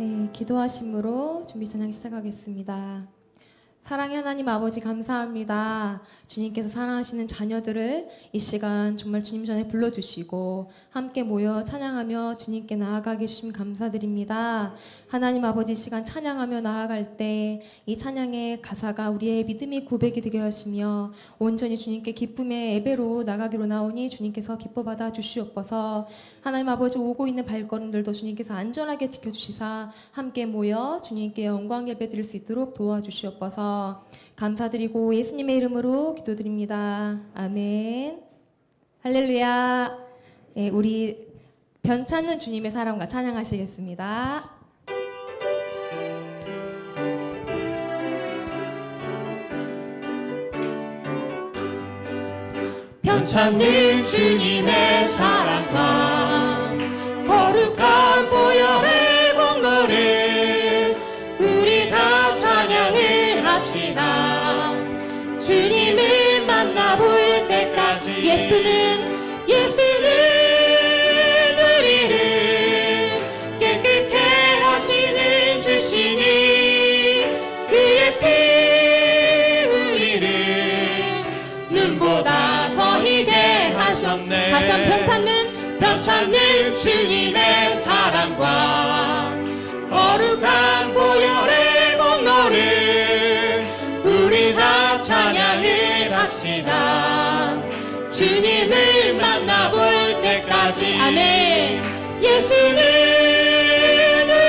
네, 기도하심으로 준비 찬양 시작하겠습니다. 사랑의 하나님 아버지 감사합니다. 주님께서 사랑하시는 자녀들을 이 시간 정말 주님 전에 불러주시고 함께 모여 찬양하며 주님께 나아가게 해주심 감사드립니다. 하나님 아버지 이 시간 찬양하며 나아갈 때 이 찬양의 가사가 우리의 믿음의 고백이 되게 하시며 온전히 주님께 기쁨의 예배로 나가기로 나오니 주님께서 기뻐 받아 주시옵소서. 하나님 아버지 오고 있는 발걸음들도 주님께서 안전하게 지켜주시사 함께 모여 주님께 영광 예배 드릴 수 있도록 도와주시옵소서. 감사드리고 예수님의 이름으로 기도드립니다. 아멘. 할렐루야. 네, 우리 변찮는 주님의 사랑과 찬양하시겠습니다. 변찮는 주님의 사랑과 거룩한 보혈의 공로를 우리 다 찬양을 합시다. 주님을 만나볼 때까지 예수는 우리를 깨끗게 하시는 주시니 그의 피 우리를 눈보다 더 희게 하셨네. 다시 한번 변찮는 주님의 사랑과 거룩한 보혈의 공로를 우리 다 찬양을 합시다. 주님을 만나볼 때까지 아멘. 예수는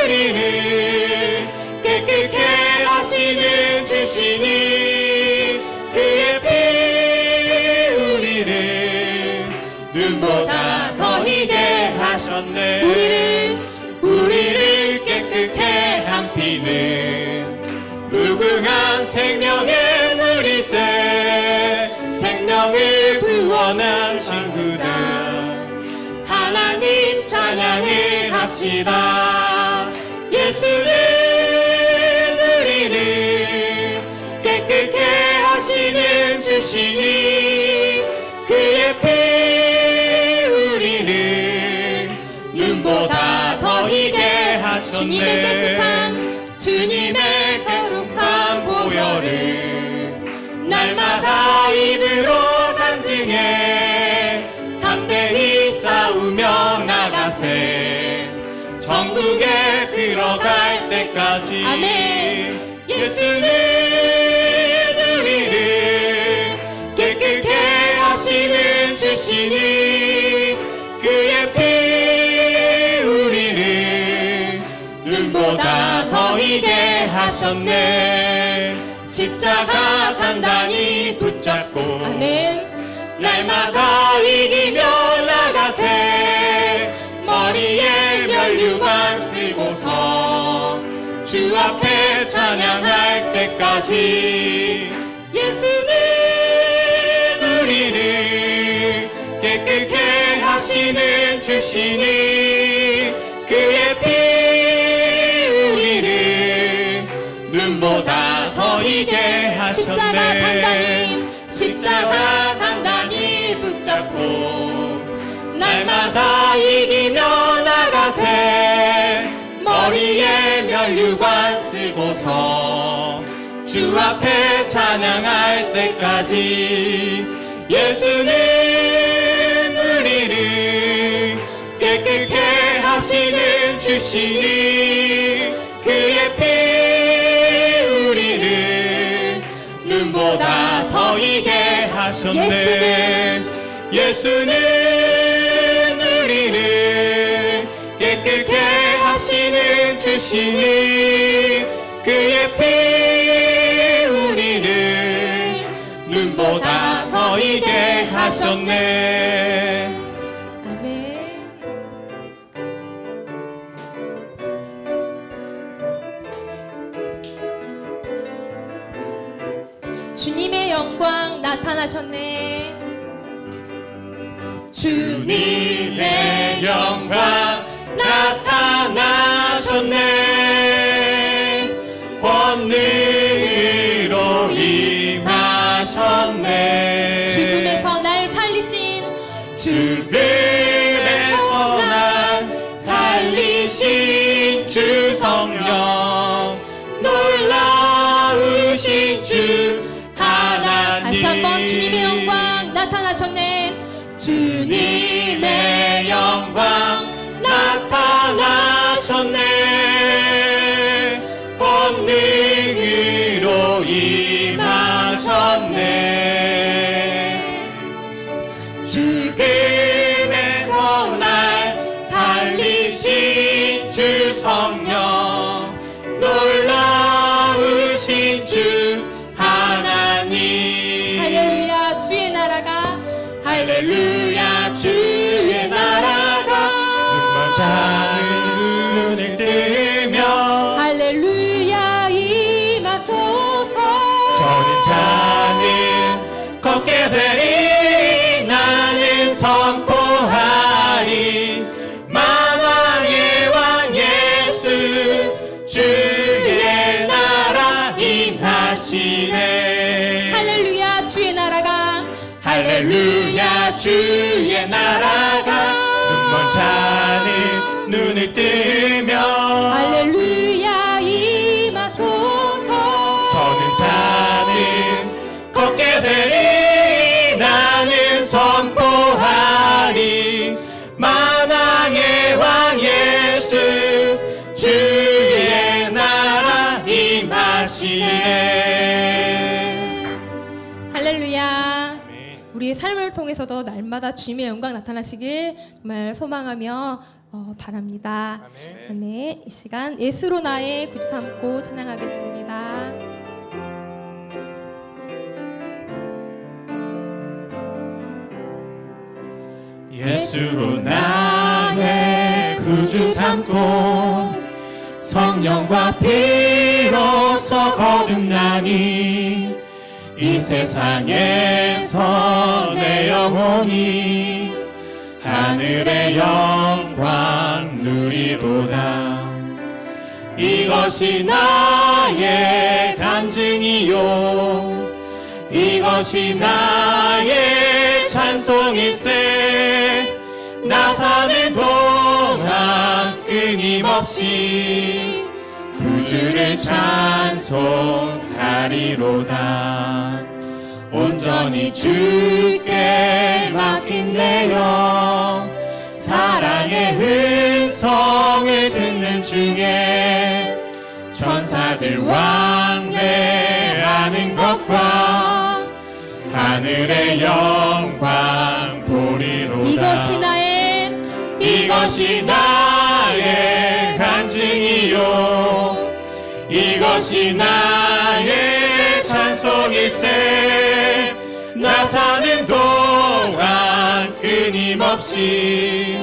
우리를 깨끗게 하시는 주시니 그의 피 우리를 눈보다 더 희게 하셨네. 우리를 깨끗게 한 피는 무궁한 생명의 물이새 생명을 구원한 친구들 하나님 찬양을 합시다. 예수는 우리를 깨끗게 하시는 주시니 그의 피 우리를 눈보다 더 희게 하셨네. 주님의 거룩한 보혈을 날마다 입으로 간증해 담대히 싸우며 나가세. 천국에 들어갈 때까지 아멘. 예수는 우리를 깨끗게 하시는 주시니 그의 피 우리를 눈보다 더 희게 하셨네. 십자가 단단히 붙잡고 아멘. 날마다 이기며 나가세. 머리에 면류관 쓰고서 주 앞에 찬양할 때까지 예수는 우리를 깨끗게 하시는 주시니 그의 피 우리를 눈보다 더 희게 하셨네. 십자가 단단히 붙잡고 날마다 이기며 나가세. 머리에 면류관 쓰고서 주 앞에 찬양할 때까지 예수는 우리를 깨끗게 하시는 주시니 그의 피 우리를 눈보다 더 희게 하셨네. 예수는 우리를 깨끗게 하시는 주시니 그의 피 우리를 눈보다 더 희게 하셨네. 아멘. 주님의 영광 나타나셨네. 주님의 영광 나타나셨네. 권능으로 임하셨네. 죽음에서 날 살리신 죽음에서 날 살리신 주 성령 주 하나님 다시 한번 주님의 영광 나타나셨네. 주님의 영광 나타나셨네. 권능으로 임하셨네. 죽음에서 날 살리신 주 성령 놀라우신 주 하나님 할렐루야 주의 나라가 할렐루야 주의 나라가 눈먼 눈을 뜨며 할렐루야 임하소서. 저는 자는 걷게 되리 나는 선포하리 만왕의 왕 예수 주의 나라 임하시네. 할렐루야 주의 나라가 할렐루야 주의 나라가 눈먼 자는 눈을 뜨며 할렐루야 임하소서. 저는 자는 걷게 되리 나는 선포하리 만왕의 왕 예수 주의 나라 임하시네. 할렐루야. 우리의 삶을 통해서도 날마다 주님의 영광 나타나시길 정말 소망하며 바랍니다. 아멘. 이 시간 예수로 나의 구주 삼고 찬양하겠습니다. 예수로 나의 구주 삼고 성령과 피로써 거듭나니 이 세상에서 내 영혼이 하늘의 영광 누리로다. 이것이 나의 간증이요 이것이 나의 찬송일세. 나 사는 동안 끊임없이 구주를 찬송하리로다. 온전히 주께 맡긴 내 영 사랑의 음성을 듣는 중에 천사들 왕래하는 것과 하늘의 영광 보리로다. 이것이 나의 간증이요 이것이 나의 찬송일세. 나 사는 동안 끊임없이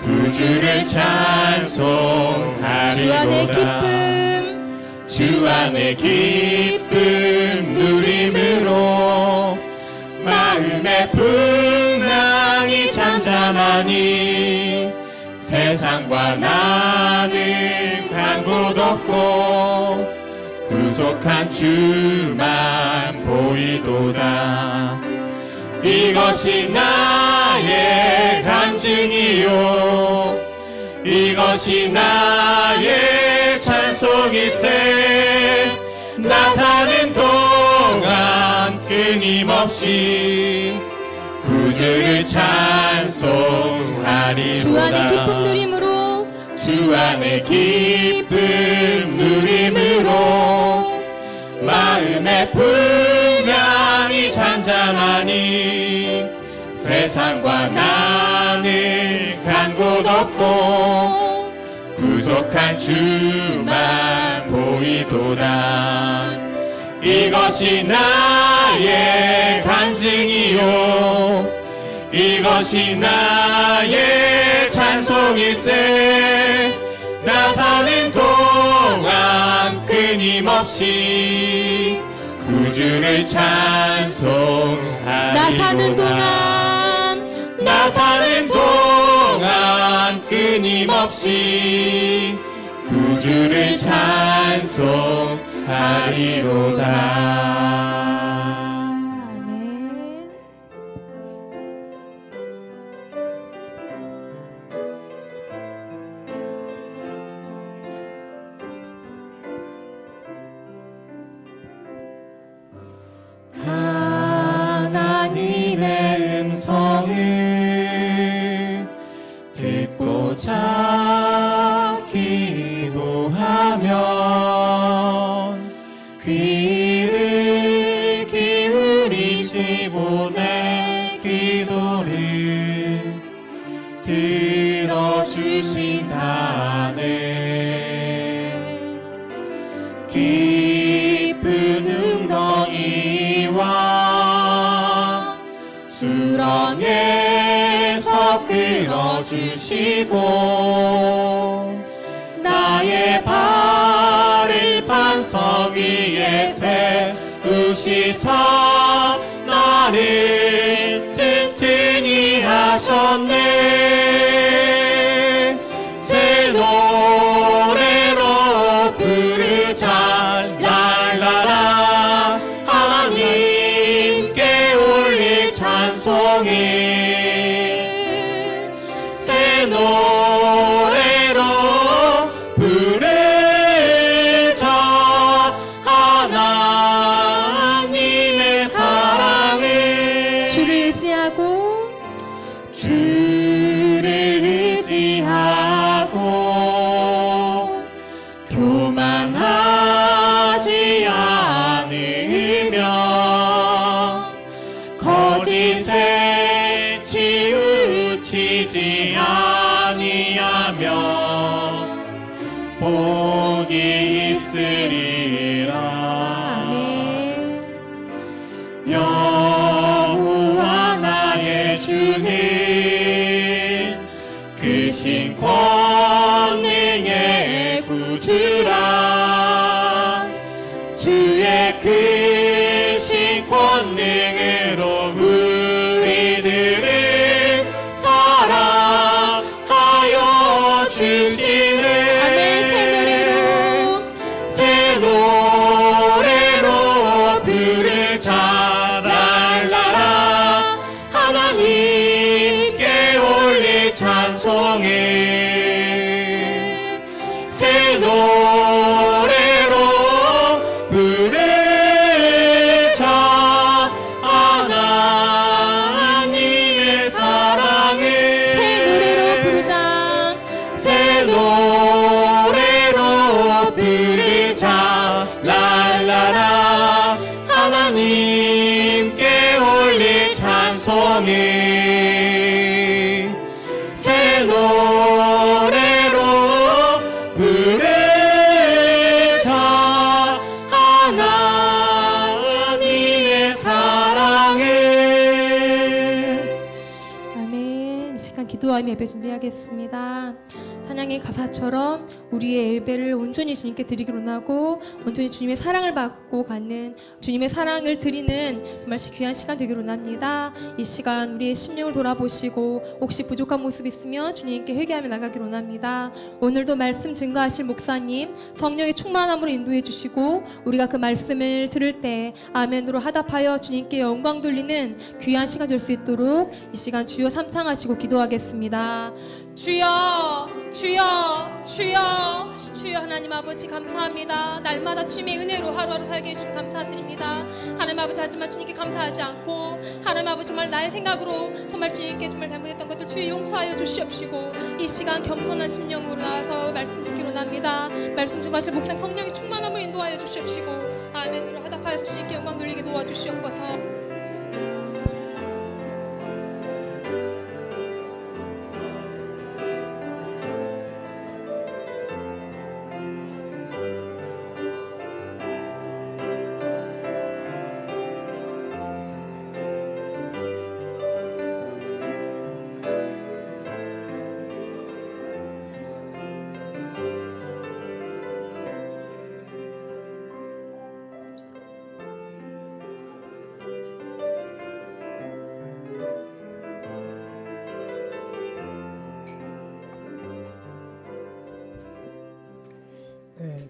구주를 찬송하리로다. 주 안의 기쁨 누림으로 마음의 풍랑이 잠잠하니 세상과 나는 간 곳 없고 구속한 주만 보이도다. 이것이 나의 간증이요 이것이 나의 찬송일세. 나 사는 동안 끊임없이 구주를 찬송하리로다. 주 안의 기쁨 누림으로 주 안의 기쁨 누림으로 마음의 풍랑이 잠잠하니 세상과 나는 간 곳 없고 구속한 주만 보이도다. 이것이 나의 간증이요 이것이 나의 찬송일세. 나 사는 동안 끊임없이 구주를 찬송하리로다. 나 사는 동안 끊임없이 구주를 찬송하리로다. 깊은 웅덩이와 수렁에서 끌어주시고 나의 발을 반석 위에 세우시사 나를 튼튼히 하셨네. 새 노래로 부르자 랄라라 하나님께 올릴 찬송해. 새 노래로 부르자 하나님의 사랑을. 주를 의지하고 주를 의지하고 교만하지 않으며 거짓에 치우치지 아니하며 복이 있으리라. 아멘. 여호와 나의 주는 크신 권능의 구주라. 주의 크신 권능으로 우리들을 사랑하여 주시네. 아멘. 새 노래로 부르자 랄라라 하나님께 올릴 찬송해. 새 노래로 부르자 하나님의 사랑을. 새 노래로 부르자. 새 노래로 부르자 랄라라 하나님께 올릴 찬송해. 새 노래로 부르자 하나님의 사랑을. 아멘. 이 시간 기도하며 예배 준비하겠습니다. 찬양의 가사처럼 우리의 예배를 온전히 주님께 드리기로 하고 온전히 주님의 사랑을 받고 가는 주님의 사랑을 드리는 정말 귀한 시간 되기로 합니다. 이 시간 우리의 심령을 돌아보시고 혹시 부족한 모습 있으면 주님께 회개하며 나가기로 합니다. 오늘도 말씀 증거하실 목사님 성령의 충만함으로 인도해 주시고 우리가 그 말씀을 들을 때 아멘으로 하답하여 주님께 영광 돌리는 귀한 시간 될 수 있도록 이 시간 주여 삼창하시고 기도하겠습니다. 주여 주여 주여 주여. 하나님 아버지 감사합니다. 날마다 주님의 은혜로 하루하루 살게 해주신 감사드립니다. 하나님 아버지, 하지만 주님께 감사하지 않고 하나님 아버지 정말 나의 생각으로 정말 주님께 정말 잘못했던 것들 주의 용서하여 주시옵시고 이 시간 겸손한 심령으로 나와서 말씀 듣기로 합니다. 말씀 주가실 목사님 성령의 충만함을 인도하여 주시옵시고 아멘으로 하답하여서 주님께 영광 돌리게 도와주시옵소서.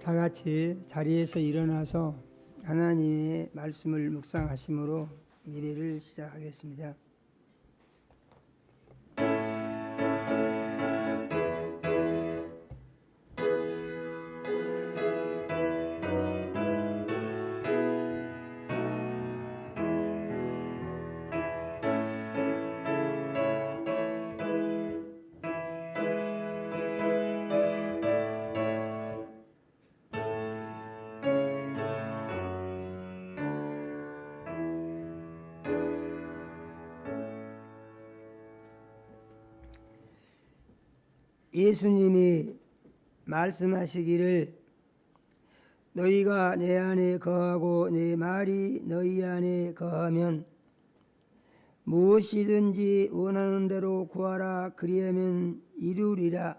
다 같이 자리에서 일어나서 하나님의 말씀을 묵상하심으로 예배를 시작하겠습니다. 예수님이 말씀하시기를 너희가 내 안에 거하고 내 말이 너희 안에 거하면 무엇이든지 원하는 대로 구하라. 그리하면 이루리라.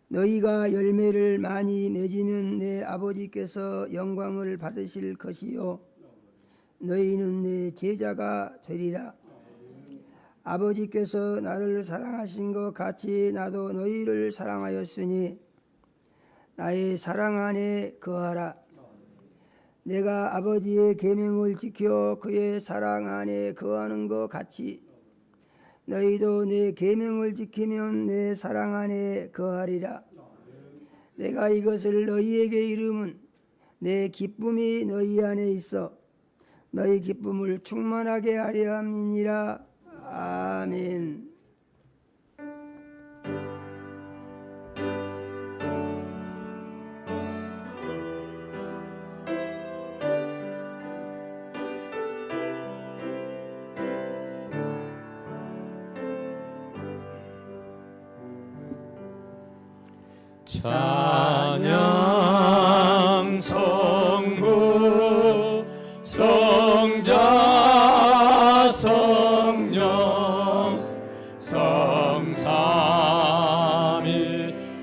너희가 열매를 많이 맺으면 내 아버지께서 영광을 받으실 것이요 너희는 내 제자가 되리라. 아버지께서 나를 사랑하신 것 같이 나도 너희를 사랑하였으니 나의 사랑 안에 거하라. 내가 아버지의 계명을 지켜 그의 사랑 안에 거하는 것 같이 너희도 내 계명을 지키면 내 사랑 안에 거하리라. 내가 이것을 너희에게 이름은 내 기쁨이 너희 안에 있어 너희 기쁨을 충만하게 하려 함이니라. 아멘. 찬양 성부 성자 성령 성삼위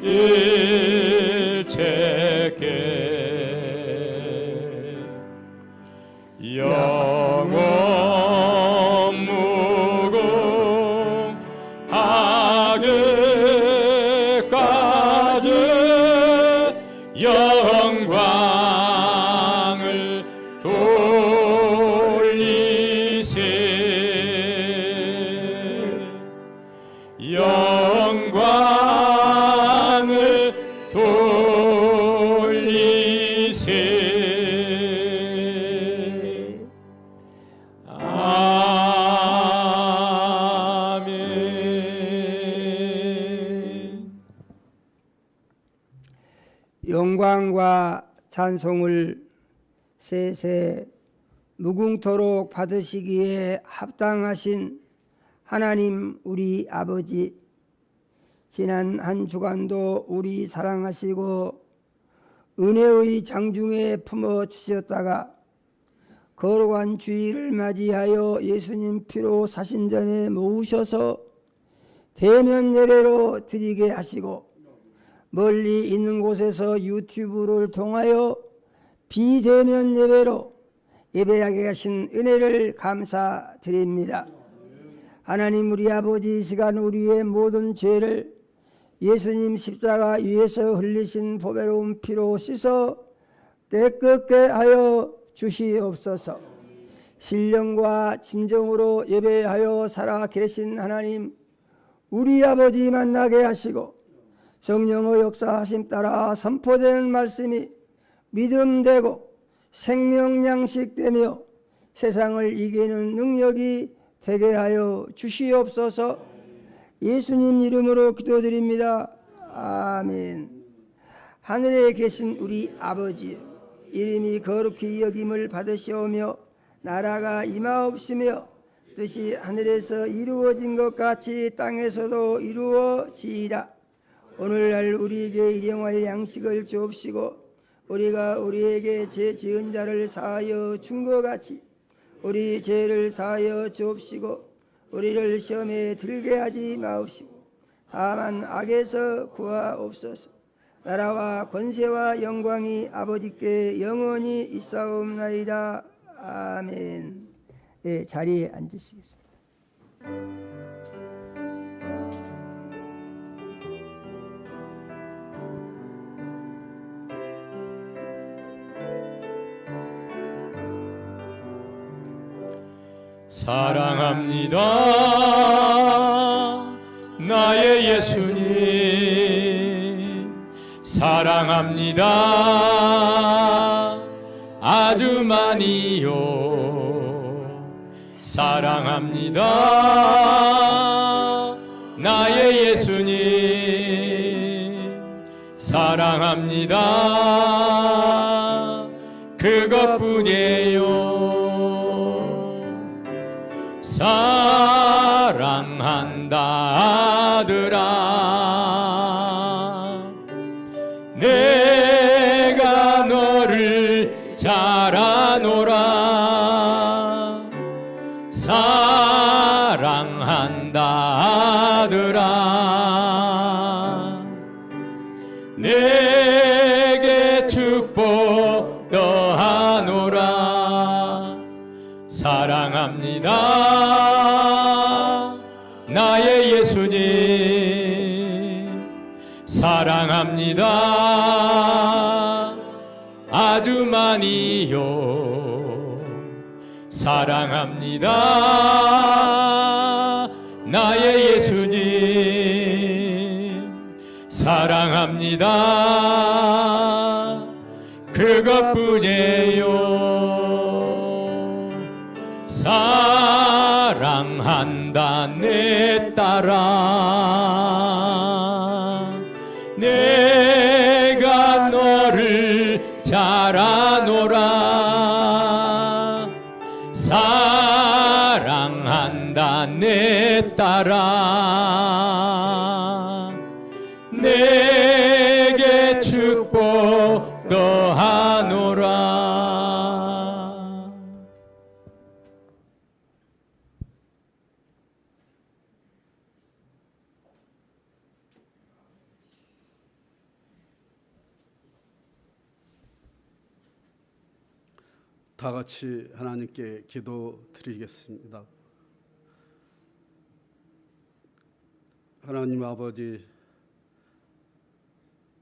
일체께 영원 무궁하게까지 영광을 돌리세. 영광을 돌리세. 아멘. 영광과 찬송을 세세 무궁토록 받으시기에 합당하신 하나님 우리 아버지, 지난 한 주간도 우리 사랑하시고 은혜의 장중에 품어주셨다가 거룩한 주일을 맞이하여 예수님 피로 사신전에 모으셔서 대면 예배로 드리게 하시고 멀리 있는 곳에서 유튜브를 통하여 비대면 예배로 예배하게 하신 은혜를 감사드립니다. 하나님 우리 아버지, 이 시간 우리의 모든 죄를 예수님 십자가 위에서 흘리신 보배로운 피로 씻어 깨끗게 하여 주시옵소서. 신령과 진정으로 예배하여 살아 계신 하나님 우리 아버지 만나게 하시고 성령의 역사하심 따라 선포되는 말씀이 믿음되고 생명양식되며 세상을 이기는 능력이 되게 하여 주시옵소서. 예수님 이름으로 기도드립니다. 아멘. 하늘에 계신 우리 아버지, 이름이 거룩히 여김을 받으시오며 나라가 임하옵시며 뜻이 하늘에서 이루어진 것 같이 땅에서도 이루어지이다. 오늘날 우리에게 일용할 양식을 주옵시고 우리가 우리에게 죄 지은 자를 사하여 준 것 같이 우리 죄를 사하여 주옵시고 우리를 시험에 들게 하지 마옵시고 다만 악에서 구하옵소서. 나라와 권세와 영광이 아버지께 영원히 있사옵나이다. 아멘. 네, 자리에 앉으시겠습니다. 사랑합니다 나의 예수님, 사랑합니다 아주 많이요. 사랑합니다 나의 예수님, 사랑합니다 그것뿐이에요. 사랑한다 아들아, 내가 자라노라. 사랑한다 아들아. 내게 축복 더하노라. 사랑합니다 나의 예수님. 사랑합니다 아주 많이요. 사랑합니다 나의 예수님. 사랑합니다 그것뿐이에요. 사랑한다 내 딸아. 내가 너를 자라노라. 사랑한다 내 딸아. 내게 축복 더하노라. 다 같이 하나님께 기도드리겠습니다. 하나님 아버지,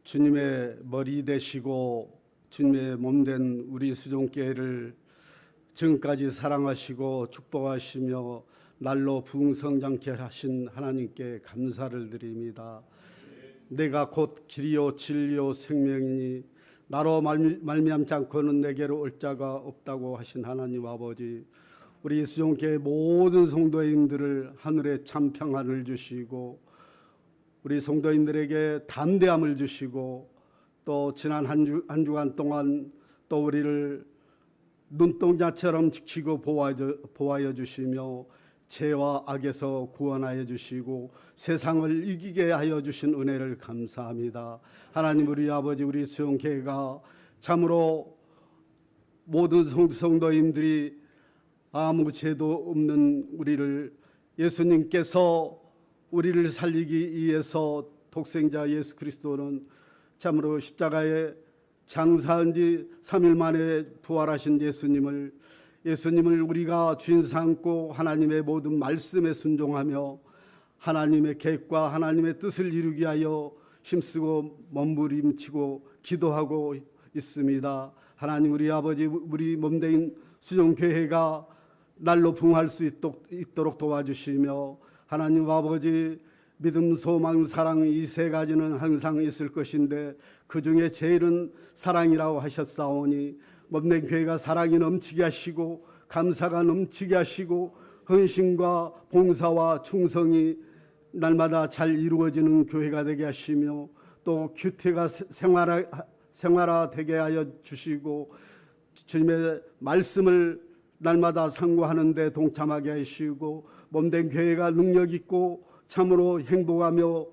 주님의 머리 되시고 주님의 몸된 우리 수종교회를 지금까지 사랑하시고 축복하시며 날로 부흥성장케 하신 하나님께 감사를 드립니다. 내가 곧 길이요 진리요 생명이니 나로 말미암지 않고는 내게로 올 자가 없다고 하신 하나님 아버지, 우리 수종교회 모든 성도님들을 하늘에 참 평안을 주시고 우리 성도님들에게 담대함을 주시고 또 지난 한 주간 동안 또 우리를 눈동자처럼 지키고 보호하여 주시며 죄와 악에서 구원하여 주시고 세상을 이기게 하여 주신 은혜를 감사합니다. 하나님, 우리 아버지, 우리 수용교회가 참으로 모든 성도님들이 아무 죄도 없는 우리를 예수님께서 우리를 살리기 위해서 독생자 예수 그리스도는 참으로 십자가에 장사한 지 3일 만에 부활하신 예수님을 우리가 주인 삼고 하나님의 모든 말씀에 순종하며 하나님의 계획과 하나님의 뜻을 이루기 위하여 힘쓰고 몸부림치고 기도하고 있습니다. 하나님, 우리 아버지, 우리 몸된 수종교회가 날로 부흥할 수 있도록 도와주시며 하나님 아버지, 믿음, 소망, 사랑 이 세 가지는 항상 있을 것인데 그 중에 제일은 사랑이라고 하셨사오니 몸된 교회가 사랑이 넘치게 하시고 감사가 넘치게 하시고 헌신과 봉사와 충성이 날마다 잘 이루어지는 교회가 되게 하시며 또 규태가 생활화되게 하여 주시고 주님의 말씀을 날마다 상고하는 데 동참하게 하시고 몸된 교회가 능력 있고 참으로 행복하며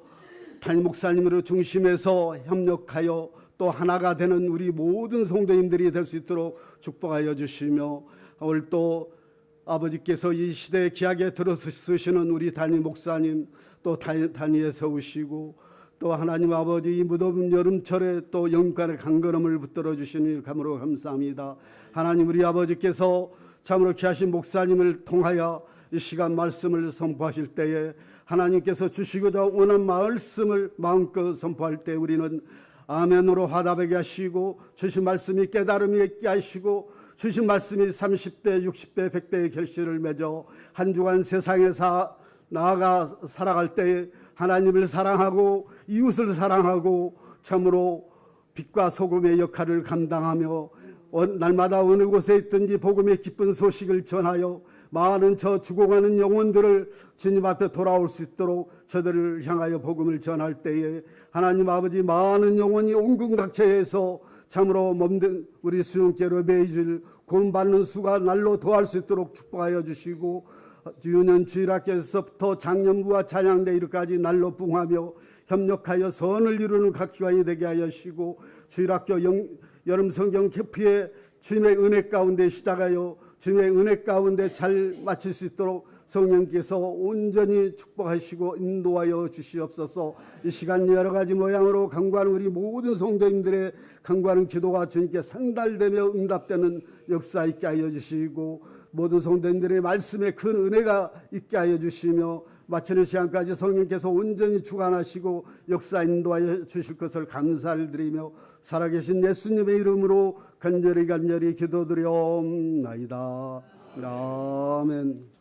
담임 목사님으로 중심에서 협력하여 또 하나가 되는 우리 모든 성도님들이 될 수 있도록 축복하여 주시며 오늘 또 아버지께서 이 시대에 귀하게 들어쓰시는 우리 담임 목사님 또 단위에 세우시고 또 하나님 아버지, 이 무더운 여름철에 또 영광의 강건함을 붙들어 주시니 감으로 감사합니다. 하나님, 우리 아버지께서 참으로 귀하신 목사님을 통하여 이 시간 말씀을 선포하실 때에 하나님께서 주시고자 원하는 말씀을 마음껏 선포할 때 우리는 아멘으로 화답하게 하시고 주신 말씀이 깨달음이 있게 하시고 주신 말씀이 30배, 60배, 100배의 결실을 맺어 한 주간 세상에 나아가 살아갈 때에 하나님을 사랑하고 이웃을 사랑하고 참으로 빛과 소금의 역할을 감당하며 날마다 어느 곳에 있든지 복음의 기쁜 소식을 전하여 많은 저 죽어가는 영혼들을 주님 앞에 돌아올 수 있도록 저들을 향하여 복음을 전할 때에 하나님 아버지, 많은 영혼이 온궁각처에서 참으로 몸된 우리 수용께로 매일 구원받는 수가 날로 더할 수 있도록 축복하여 주시고 유년 주일학교에서부터 작년부와 찬양대 일까지 날로 부흥하며 협력하여 선을 이루는 각 기관이 되게 하여 주시고 주일학교 여름 성경 캠프에 주님의 은혜 가운데 시작하여 주님의 은혜 가운데 잘 마칠 수 있도록 성령께서 온전히 축복하시고 인도하여 주시옵소서. 이 시간 여러 가지 모양으로 간구하는 우리 모든 성도님들의 간구하는 기도가 주님께 상달되며 응답되는 역사 있게 하여 주시고, 모든 성도님들의 말씀에 큰 은혜가 있게 하여 주시며, 마치는 시간까지 성령께서 온전히 주관하시고 역사 인도하여 주실 것을 감사를 드리며, 살아계신 예수님의 이름으로 간절히 기도드려옵나이다. 아멘.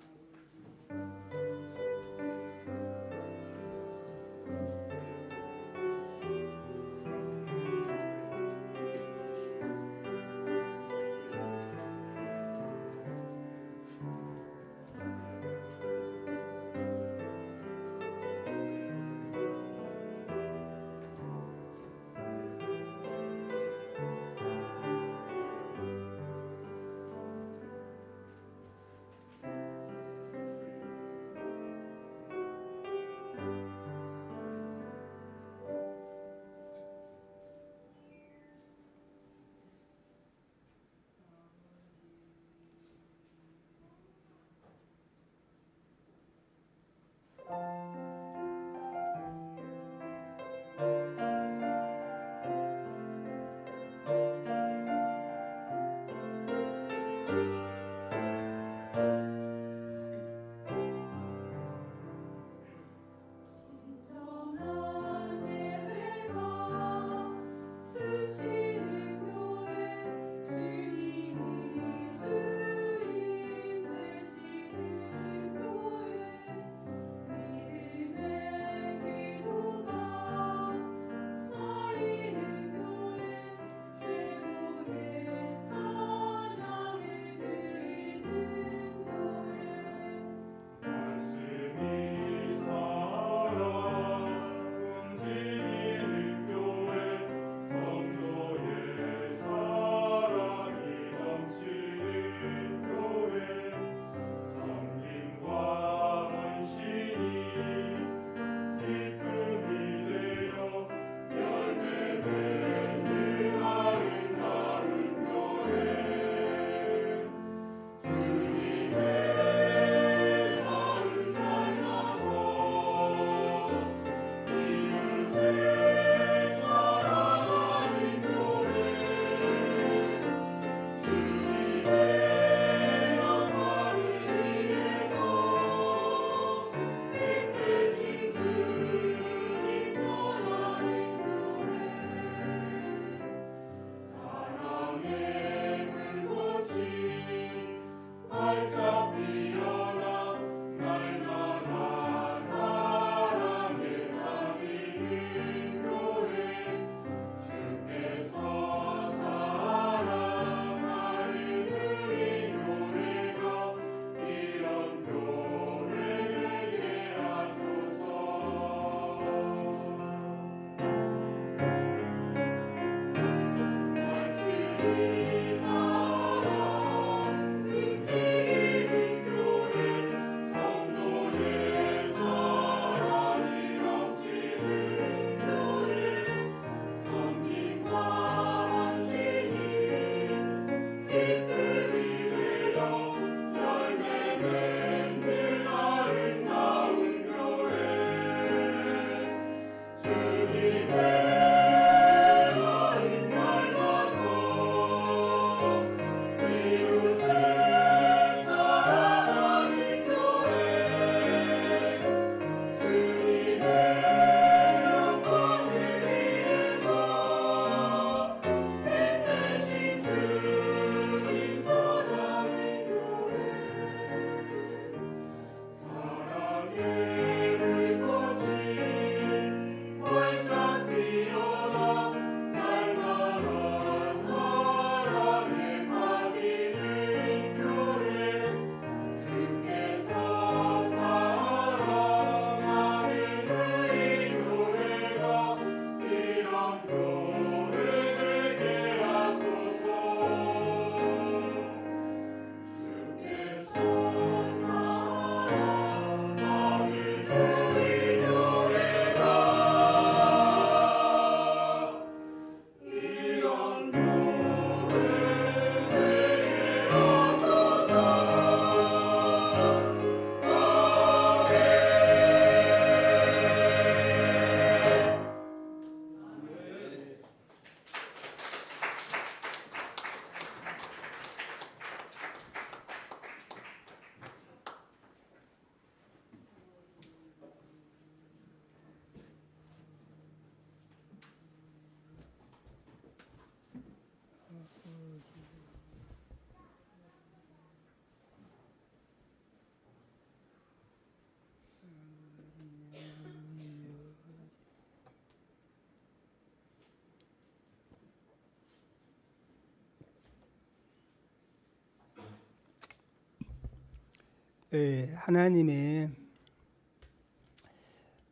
하나님의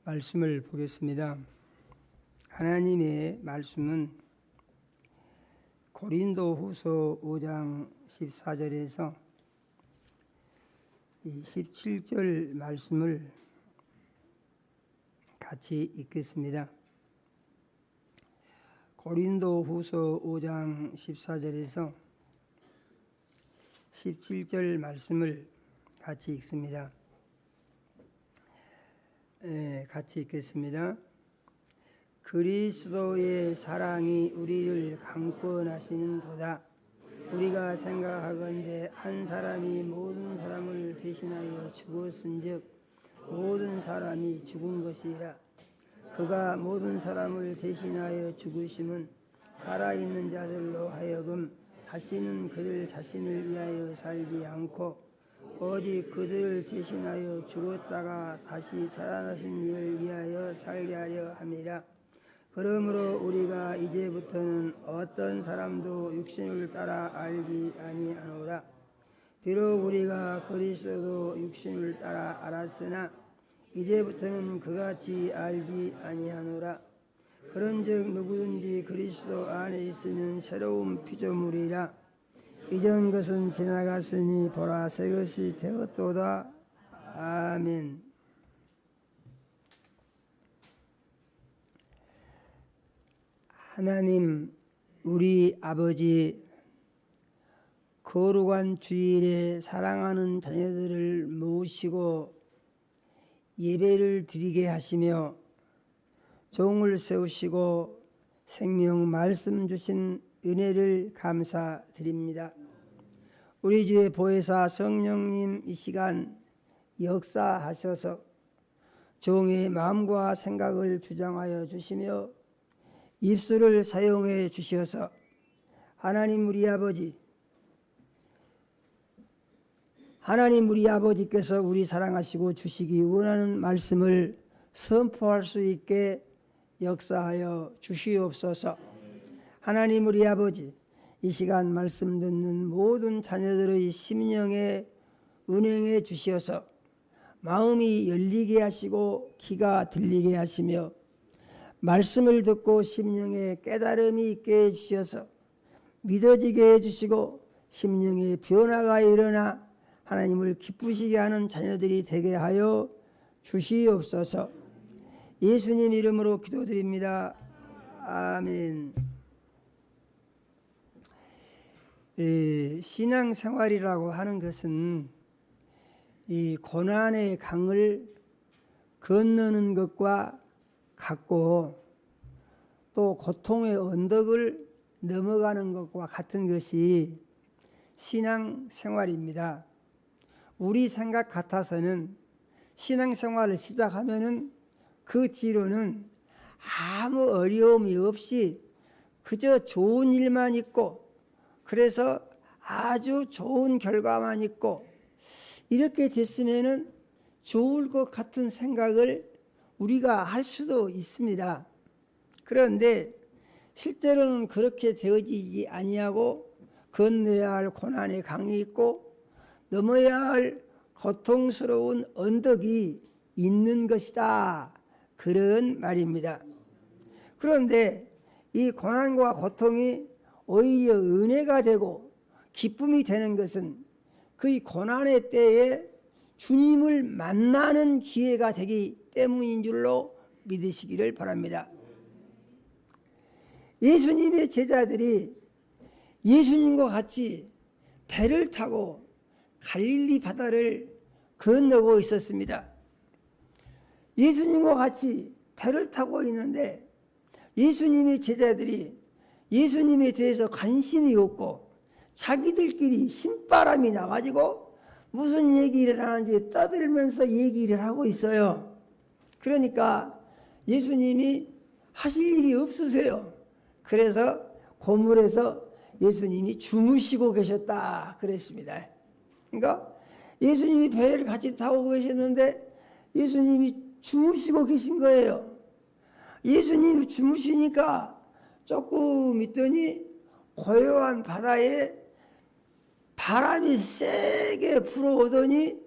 말씀을 보겠습니다. 하나님의 말씀은 고린도후서 5장 14절에서 17절 말씀을 같이 읽겠습니다. 고린도후서 5장 14절에서 17절 말씀을 같이 읽습니다. 같이 읽겠습니다. 그리스도의 사랑이 우리를 강권하시는도다. 우리가 생각하건대 한 사람이 모든 사람을 대신하여 죽었은즉 모든 사람이 죽은 것이라. 그가 모든 사람을 대신하여 죽으심은 살아있는 자들로 하여금 다시는 그들 자신을 위하여 살지 않고 오직 그들을 대신하여 죽었다가 다시 살아나신 이를 위하여 살게 하려 함이라. 그러므로 우리가 이제부터는 어떤 사람도 육신을 따라 알지 아니하노라. 비록 우리가 그리스도도 육신을 따라 알았으나 이제부터는 그같이 알지 아니하노라. 그런즉 누구든지 그리스도 안에 있으면 새로운 피조물이라. 이전 것은 지나갔으니 보라 새 것이 되었도다. 아멘. 하나님 우리 아버지, 거룩한 주일에 사랑하는 자녀들을 모시고 예배를 드리게 하시며 종을 세우시고 생명 말씀 주신 은혜를 감사드립니다. 우리 주의 보혜사 성령님 이 시간 역사하셔서 종의 마음과 생각을 주장하여 주시며 입술을 사용해 주셔서 하나님 우리 아버지께서 우리 사랑하시고 주시기 원하는 말씀을 선포할 수 있게 역사하여 주시옵소서. 하나님 우리 아버지, 이 시간 말씀 듣는 모든 자녀들의 심령에 은행해 주셔서 마음이 열리게 하시고 귀가 들리게 하시며 말씀을 듣고 심령에 깨달음이 있게 해주셔서 믿어지게 해주시고 심령에 변화가 일어나 하나님을 기쁘시게 하는 자녀들이 되게 하여 주시옵소서. 예수님 이름으로 기도드립니다. 아멘. 신앙생활이라고 하는 것은 이 고난의 강을 건너는 것과 같고 또 고통의 언덕을 넘어가는 것과 같은 것이 신앙생활입니다. 우리 생각 같아서는 신앙생활을 시작하면은 그 뒤로는 아무 어려움이 없이 그저 좋은 일만 있고 그래서 아주 좋은 결과만 있고 이렇게 됐으면은 좋을 것 같은 생각을 우리가 할 수도 있습니다. 그런데 실제로는 그렇게 되어지지 아니하고 건너야 할 고난의 강이 있고 넘어야 할 고통스러운 언덕이 있는 것이다. 그런 말입니다. 그런데 이 고난과 고통이 오히려 은혜가 되고 기쁨이 되는 것은 그 고난의 때에 주님을 만나는 기회가 되기 때문인 줄로 믿으시기를 바랍니다. 예수님의 제자들이 예수님과 같이 배를 타고 갈릴리 바다를 건너고 있었습니다. 예수님과 같이 배를 타고 있는데 예수님의 제자들이 예수님에 대해서 관심이 없고 자기들끼리 신바람이 나가지고 무슨 얘기를 하는지 떠들면서 얘기를 하고 있어요. 그러니까 예수님이 하실 일이 없으세요. 그래서 고물에서 예수님이 주무시고 계셨다 그랬습니다. 그러니까 예수님이 배를 같이 타고 계셨는데 예수님이 주무시고 계신 거예요. 예수님이 주무시니까 조금 있더니 고요한 바다에 바람이 세게 불어오더니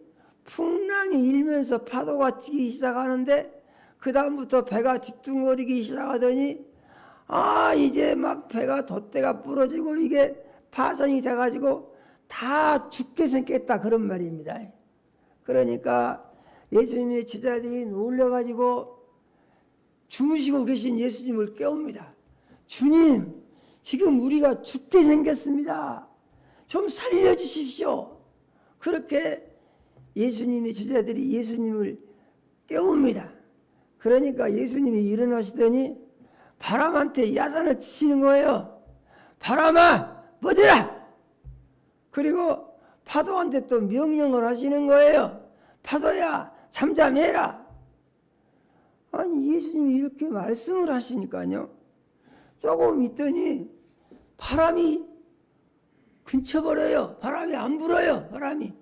풍랑이 일면서 파도가 치기 시작하는데 그 다음부터 배가 뒤뚱거리기 시작하더니 이제 막 배가 돛대가 부러지고 이게 파손이 돼가지고 다 죽게 생겼다 그런 말입니다. 그러니까 예수님의 제자들이 놀려가지고 주무시고 계신 예수님을 깨웁니다. 주님, 지금 우리가 죽게 생겼습니다. 좀 살려주십시오. 그렇게 예수님의 제자들이 예수님을 깨웁니다. 그러니까 예수님이 일어나시더니 바람한테 야단을 치시는 거예요. 바람아, 멎어라! 그리고 파도한테 또 명령을 하시는 거예요. 파도야, 잠잠해라. 아니, 예수님이 이렇게 말씀을 하시니까요. 조금 있더니 바람이 근처버려요. 바람이 안 불어요. 바람이.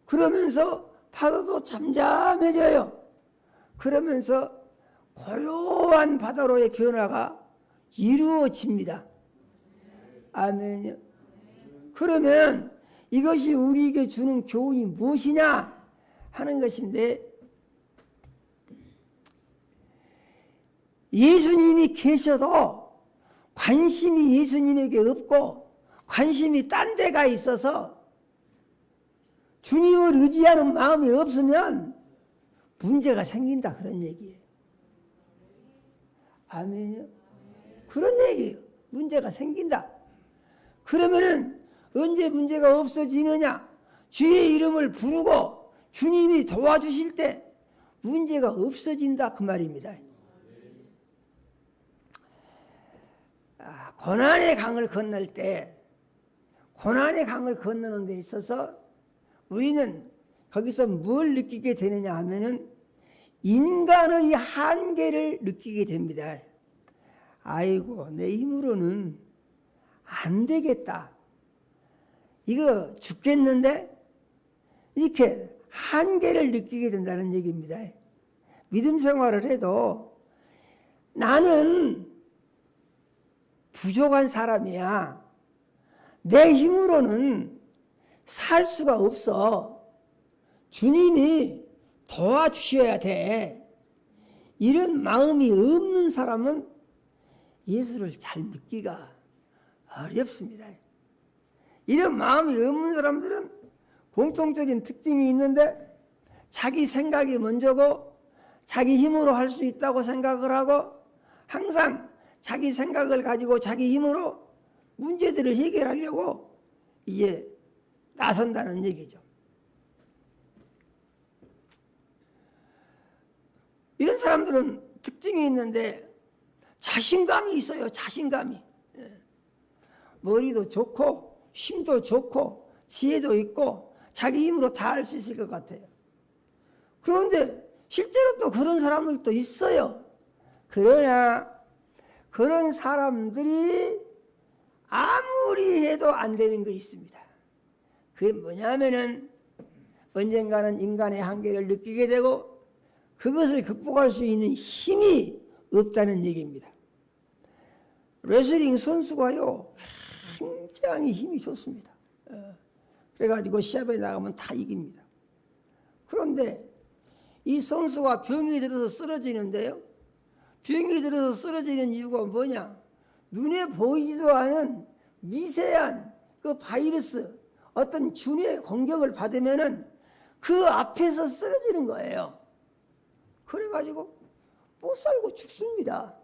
그러면서 파도도 잠잠해져요. 그러면서 고요한 바다로의 변화가 이루어집니다. 아멘요. 그러면 이것이 우리에게 주는 교훈이 무엇이냐 하는 것인데, 예수님이 계셔도 관심이 예수님에게 없고 관심이 딴 데가 있어서 주님을 의지하는 마음이 없으면 문제가 생긴다 그런 얘기예요. 아멘요. 그런 얘기예요. 문제가 생긴다. 그러면은 언제 문제가 없어지느냐? 주의 이름을 부르고 주님이 도와주실 때 문제가 없어진다 그 말입니다. 고난의 강을 건널 때, 고난의 강을 건너는 데 있어서 우리는 거기서 뭘 느끼게 되느냐 하면은 인간의 한계를 느끼게 됩니다. 아이고, 내 힘으로는 안 되겠다. 이거 죽겠는데? 이렇게 한계를 느끼게 된다는 얘기입니다. 믿음 생활을 해도 나는 부족한 사람이야. 내 힘으로는 살 수가 없어. 주님이 도와주셔야 돼. 이런 마음이 없는 사람은 예수를 잘 믿기가 어렵습니다. 이런 마음이 없는 사람들은 공통적인 특징이 있는데, 자기 생각이 먼저고 자기 힘으로 할 수 있다고 생각을 하고 항상 자기 생각을 가지고 자기 힘으로 문제들을 해결하려고 이제 나선다는 얘기죠. 이런 사람들은 특징이 있는데 자신감이 있어요. 자신감이. 머리도 좋고 힘도 좋고 지혜도 있고 자기 힘으로 다 할 수 있을 것 같아요. 그런데 실제로 또 그런 사람들도 있어요. 그러나 그런 사람들이 아무리 해도 안 되는 거 있습니다. 그게 뭐냐면은 언젠가는 인간의 한계를 느끼게 되고 그것을 극복할 수 있는 힘이 없다는 얘기입니다. 레슬링 선수가요 굉장히 힘이 좋습니다. 그래가지고 시합에 나가면 다 이깁니다. 그런데 이 선수가 병이 들어서 쓰러지는데요, 병이 들어서 쓰러지는 이유가 뭐냐? 눈에 보이지도 않은 미세한 그 바이러스, 어떤 균의 공격을 받으면은 그 앞에서 쓰러지는 거예요. 그래가지고 못 살고 죽습니다.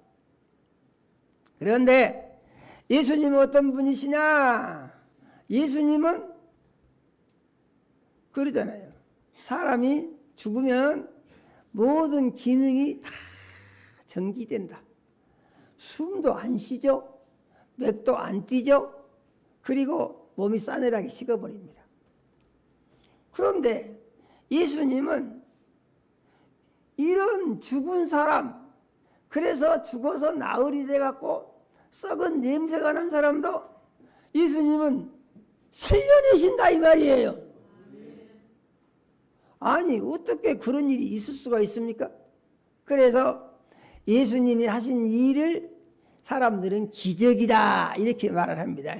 그런데 예수님은 어떤 분이시냐? 예수님은 그러잖아요. 사람이 죽으면 모든 기능이 다 정지된다. 숨도 안 쉬죠. 맥도 안 뛰죠. 그리고 몸이 싸늘하게 식어버립니다. 그런데 예수님은 이런 죽은 사람, 그래서 죽어서 나흘이 돼갖고 썩은 냄새가 난 사람도 예수님은 살려내신다 이 말이에요. 아니 어떻게 그런 일이 있을 수가 있습니까? 그래서 예수님이 하신 일을 사람들은 기적이다 이렇게 말을 합니다.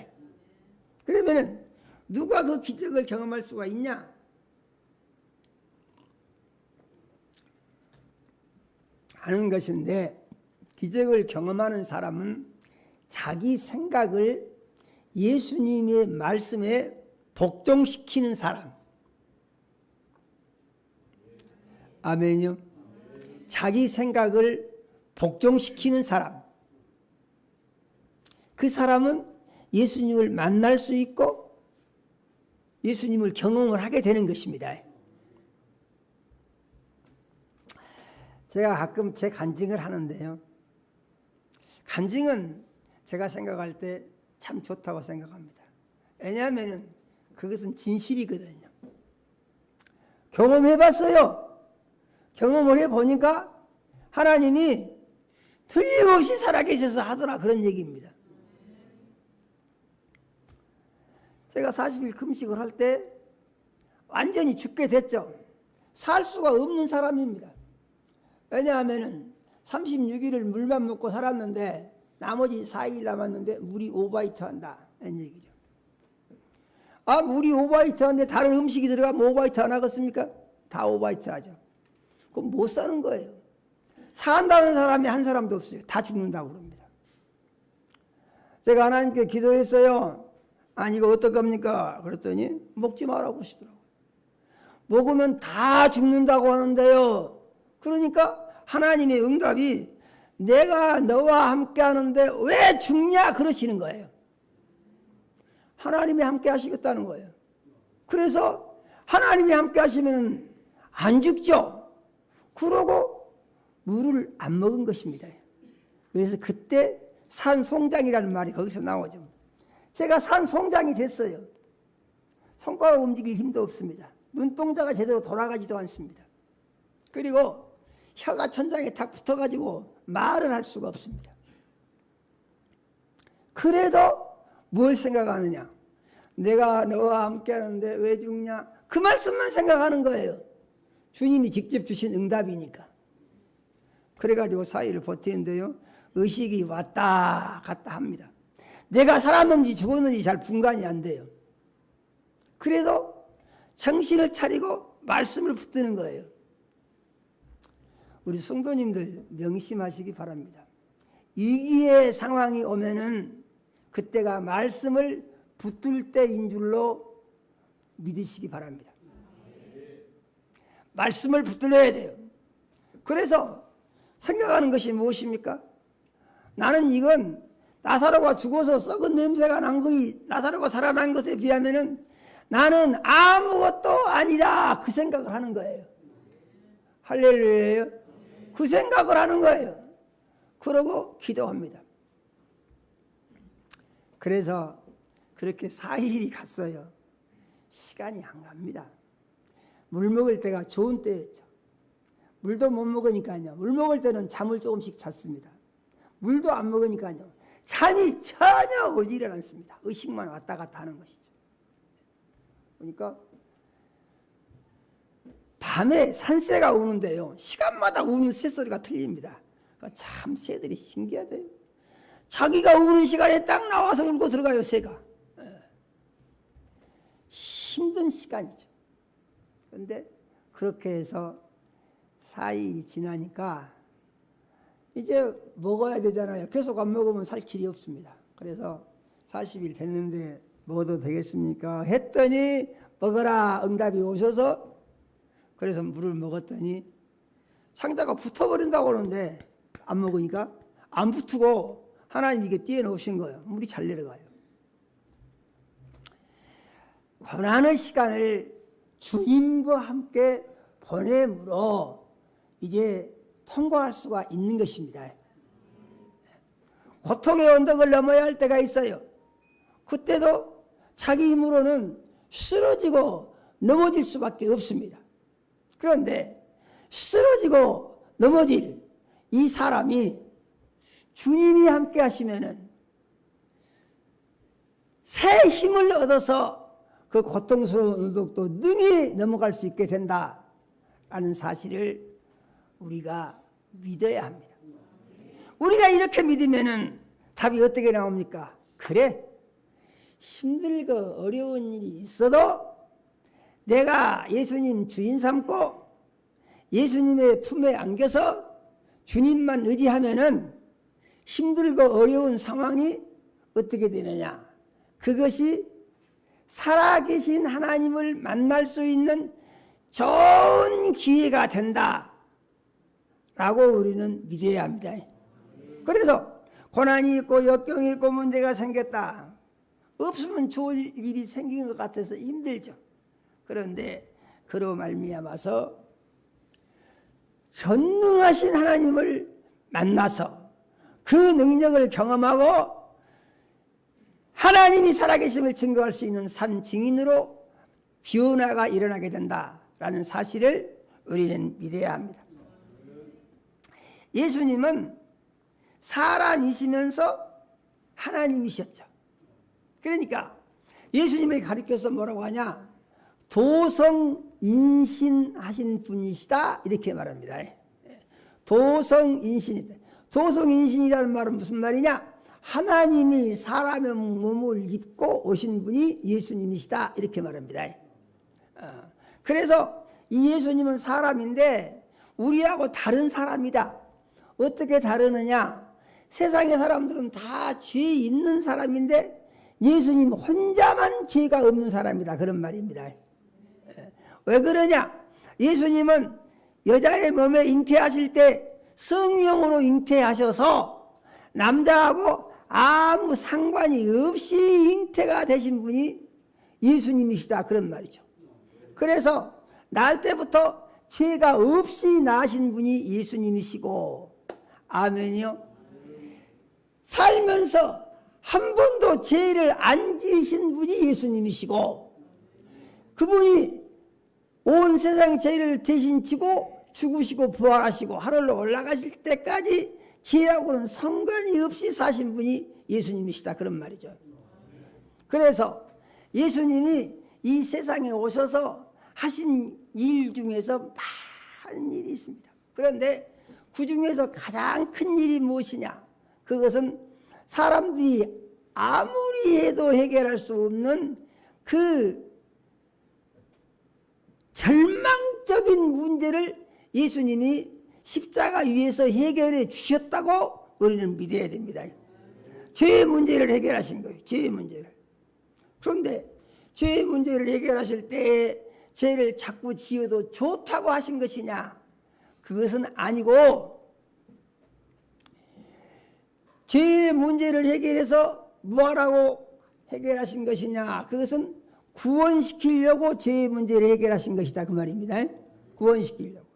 그러면은 누가 그 기적을 경험할 수가 있냐? 하는 것인데, 기적을 경험하는 사람은 자기 생각을 예수님의 말씀에 복종시키는 사람. 아멘요. 자기 생각을 복종시키는 사람. 그 사람은 예수님을 만날 수 있고 예수님을 경험을 하게 되는 것입니다. 제가 가끔 제 간증을 하는데요. 간증은 제가 생각할 때 참 좋다고 생각합니다. 왜냐하면 그것은 진실이거든요. 경험해봤어요. 경험을 해보니까 하나님이 틀림없이 살아계셔서 하더라, 그런 얘기입니다. 제가 40일 금식을 할 때 완전히 죽게 됐죠. 살 수가 없는 사람입니다. 왜냐하면 36일을 물만 먹고 살았는데 나머지 4일 남았는데 물이 오바이트 한다, 이런 얘기죠. 아, 물이 오바이트 하는데 다른 음식이 들어가면 오바이트 안 하겠습니까? 다 오바이트 하죠. 그럼 못 사는 거예요. 산다는 사람이 한 사람도 없어요. 다 죽는다고 그럽니다. 제가 하나님께 기도했어요. 아니, 이거 어떡합니까? 그랬더니 먹지 말라고 하시더라고요. 먹으면 다 죽는다고 하는데요. 그러니까 하나님의 응답이 내가 너와 함께 하는데 왜 죽냐? 그러시는 거예요. 하나님이 함께 하시겠다는 거예요. 그래서 하나님이 함께 하시면 안 죽죠. 그러고 물을 안 먹은 것입니다. 그래서 그때 산송장이라는 말이 거기서 나오죠. 제가 산송장이 됐어요. 손가락 움직일 힘도 없습니다. 눈동자가 제대로 돌아가지도 않습니다. 그리고 혀가 천장에 탁 붙어가지고 말을 할 수가 없습니다. 그래도 뭘 생각하느냐? 내가 너와 함께 하는데 왜 죽냐? 그 말씀만 생각하는 거예요. 주님이 직접 주신 응답이니까. 그래가지고 4일을 버티는데요, 의식이 왔다 갔다 합니다. 내가 살았는지 죽었는지 잘 분간이 안 돼요. 그래도 정신을 차리고 말씀을 붙드는 거예요. 우리 성도님들 명심하시기 바랍니다. 위기의 상황이 오면은 그때가 말씀을 붙들 때인 줄로 믿으시기 바랍니다. 말씀을 붙들어야 돼요. 그래서 생각하는 것이 무엇입니까? 나는 이건 나사로가 죽어서 썩은 냄새가 난 것이 나사로가 살아난 것에 비하면은 나는 아무것도 아니다, 그 생각을 하는 거예요. 할렐루야예요. 그 생각을 하는 거예요. 그러고 기도합니다. 그래서 그렇게 4일이 갔어요. 시간이 안 갑니다. 물 먹을 때가 좋은 때였죠. 물도 못 먹으니까요. 물 먹을 때는 잠을 조금씩 잤습니다. 물도 안 먹으니까요. 잠이 전혀 오지를 않습니다. 의식만 왔다 갔다 하는 것이죠. 그러니까 밤에 산새가 우는데요, 시간마다 우는 새소리가 틀립니다. 참 새들이 신기하대요. 자기가 우는 시간에 딱 나와서 울고 들어가요, 새가. 힘든 시간이죠. 그런데 그렇게 해서 4일이 지나니까 이제 먹어야 되잖아요. 계속 안 먹으면 살 길이 없습니다. 그래서 40일 됐는데 먹어도 되겠습니까? 했더니 먹어라 응답이 오셔서, 그래서 물을 먹었더니 상자가 붙어버린다고 그러는데 안 먹으니까 안 붙고 하나님 이게 띄워놓으신 거예요. 물이 잘 내려가요. 고난의 시간을 주님과 함께 보냄으로 이제 통과할 수가 있는 것입니다. 고통의 언덕을 넘어야 할 때가 있어요. 그때도 자기 힘으로는 쓰러지고 넘어질 수밖에 없습니다. 그런데 쓰러지고 넘어질 이 사람이 주님이 함께 하시면은 새 힘을 얻어서 그 고통스러운 언덕도 능히 넘어갈 수 있게 된다라는 사실을 우리가 믿어야 합니다. 우리가 이렇게 믿으면은 답이 어떻게 나옵니까? 그래, 힘들고 어려운 일이 있어도 내가 예수님 주인 삼고 예수님의 품에 안겨서 주님만 의지하면은 힘들고 어려운 상황이 어떻게 되느냐? 그것이 살아계신 하나님을 만날 수 있는 좋은 기회가 된다 라고 우리는 믿어야 합니다. 그래서 고난이 있고 역경이 있고 문제가 생겼다. 없으면 좋을 일이 생긴 것 같아서 힘들죠. 그런데 그로 말미암아서 전능하신 하나님을 만나서 그 능력을 경험하고 하나님이 살아계심을 증거할 수 있는 산 증인으로 변화가 일어나게 된다라는 사실을 우리는 믿어야 합니다. 예수님은 사람이시면서 하나님이셨죠. 그러니까 예수님을 가리켜서 뭐라고 하냐? 도성인신하신 분이시다 이렇게 말합니다. 도성인신이다. 도성인신이라는 말은 무슨 말이냐? 하나님이 사람의 몸을 입고 오신 분이 예수님이시다 이렇게 말합니다. 그래서 이 예수님은 사람인데 우리하고 다른 사람이다. 어떻게 다르느냐? 세상의 사람들은 다 죄 있는 사람인데 예수님 혼자만 죄가 없는 사람이다 그런 말입니다. 왜 그러냐? 예수님은 여자의 몸에 잉태하실 때 성령으로 잉태하셔서 남자하고 아무 상관이 없이 잉태가 되신 분이 예수님이시다 그런 말이죠. 그래서 날 때부터 죄가 없이 나신 분이 예수님이시고, 아멘이요. 살면서 한 번도 죄를 안 지으신 분이 예수님이시고, 그분이 온 세상 죄를 대신 지고 죽으시고 부활하시고 하늘로 올라가실 때까지 죄하고는 상관이 없이 사신 분이 예수님이시다 그런 말이죠. 그래서 예수님이 이 세상에 오셔서 하신 일 중에서 많은 일이 있습니다. 그런데 그 중에서 가장 큰 일이 무엇이냐? 그것은 사람들이 아무리 해도 해결할 수 없는 그 절망적인 문제를 예수님이 십자가 위에서 해결해 주셨다고 우리는 믿어야 됩니다. 죄의 문제를 해결하신 거예요. 죄의 문제를. 그런데 죄의 문제를 해결하실 때 죄를 자꾸 지어도 좋다고 하신 것이냐? 그것은 아니고, 죄의 문제를 해결해서 뭐하라고 해결하신 것이냐? 그것은 구원시키려고 죄의 문제를 해결하신 것이다 그 말입니다. 구원시키려고.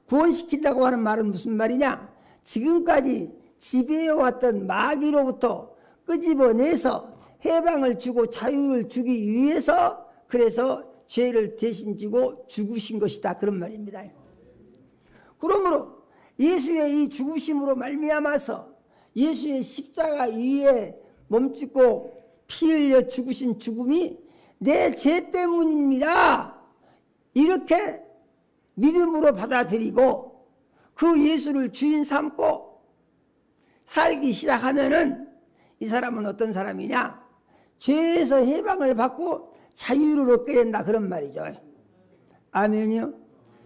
구원시킨다고 하는 말은 무슨 말이냐? 지금까지 지배해왔던 마귀로부터 끄집어내서 해방을 주고 자유를 주기 위해서, 그래서 죄를 대신 지고 죽으신 것이다 그런 말입니다. 그러므로 예수의 이 죽으심으로 말미암아서 예수의 십자가 위에 몸짓고 피 흘려 죽으신 죽음이 내 죄 때문입니다 이렇게 믿음으로 받아들이고 그 예수를 주인 삼고 살기 시작하면은 이 사람은 어떤 사람이냐? 죄에서 해방을 받고 자유를 얻게 된다 그런 말이죠. 아멘이요.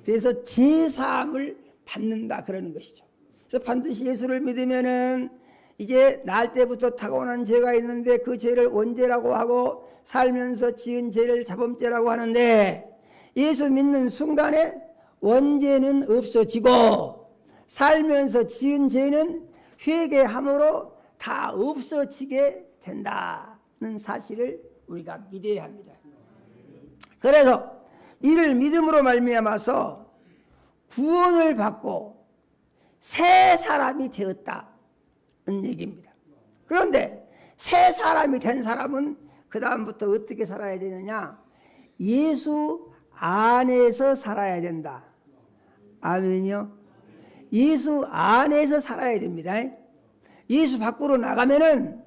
그래서 죄사함을 받는다 그러는 것이죠. 그래서 반드시 예수를 믿으면은 이제 날 때부터 타고난 죄가 있는데 그 죄를 원죄라고 하고 살면서 지은 죄를 자범죄라고 하는데, 예수 믿는 순간에 원죄는 없어지고 살면서 지은 죄는 회개함으로 다 없어지게 된다는 사실을 우리가 믿어야 합니다. 그래서 이를 믿음으로 말미암아서 구원을 받고 새 사람이 되었다는 얘기입니다. 그런데 새 사람이 된 사람은 그 다음부터 어떻게 살아야 되느냐? 예수 안에서 살아야 된다. 아멘이요. 예수 안에서 살아야 됩니다. 예수 밖으로 나가면은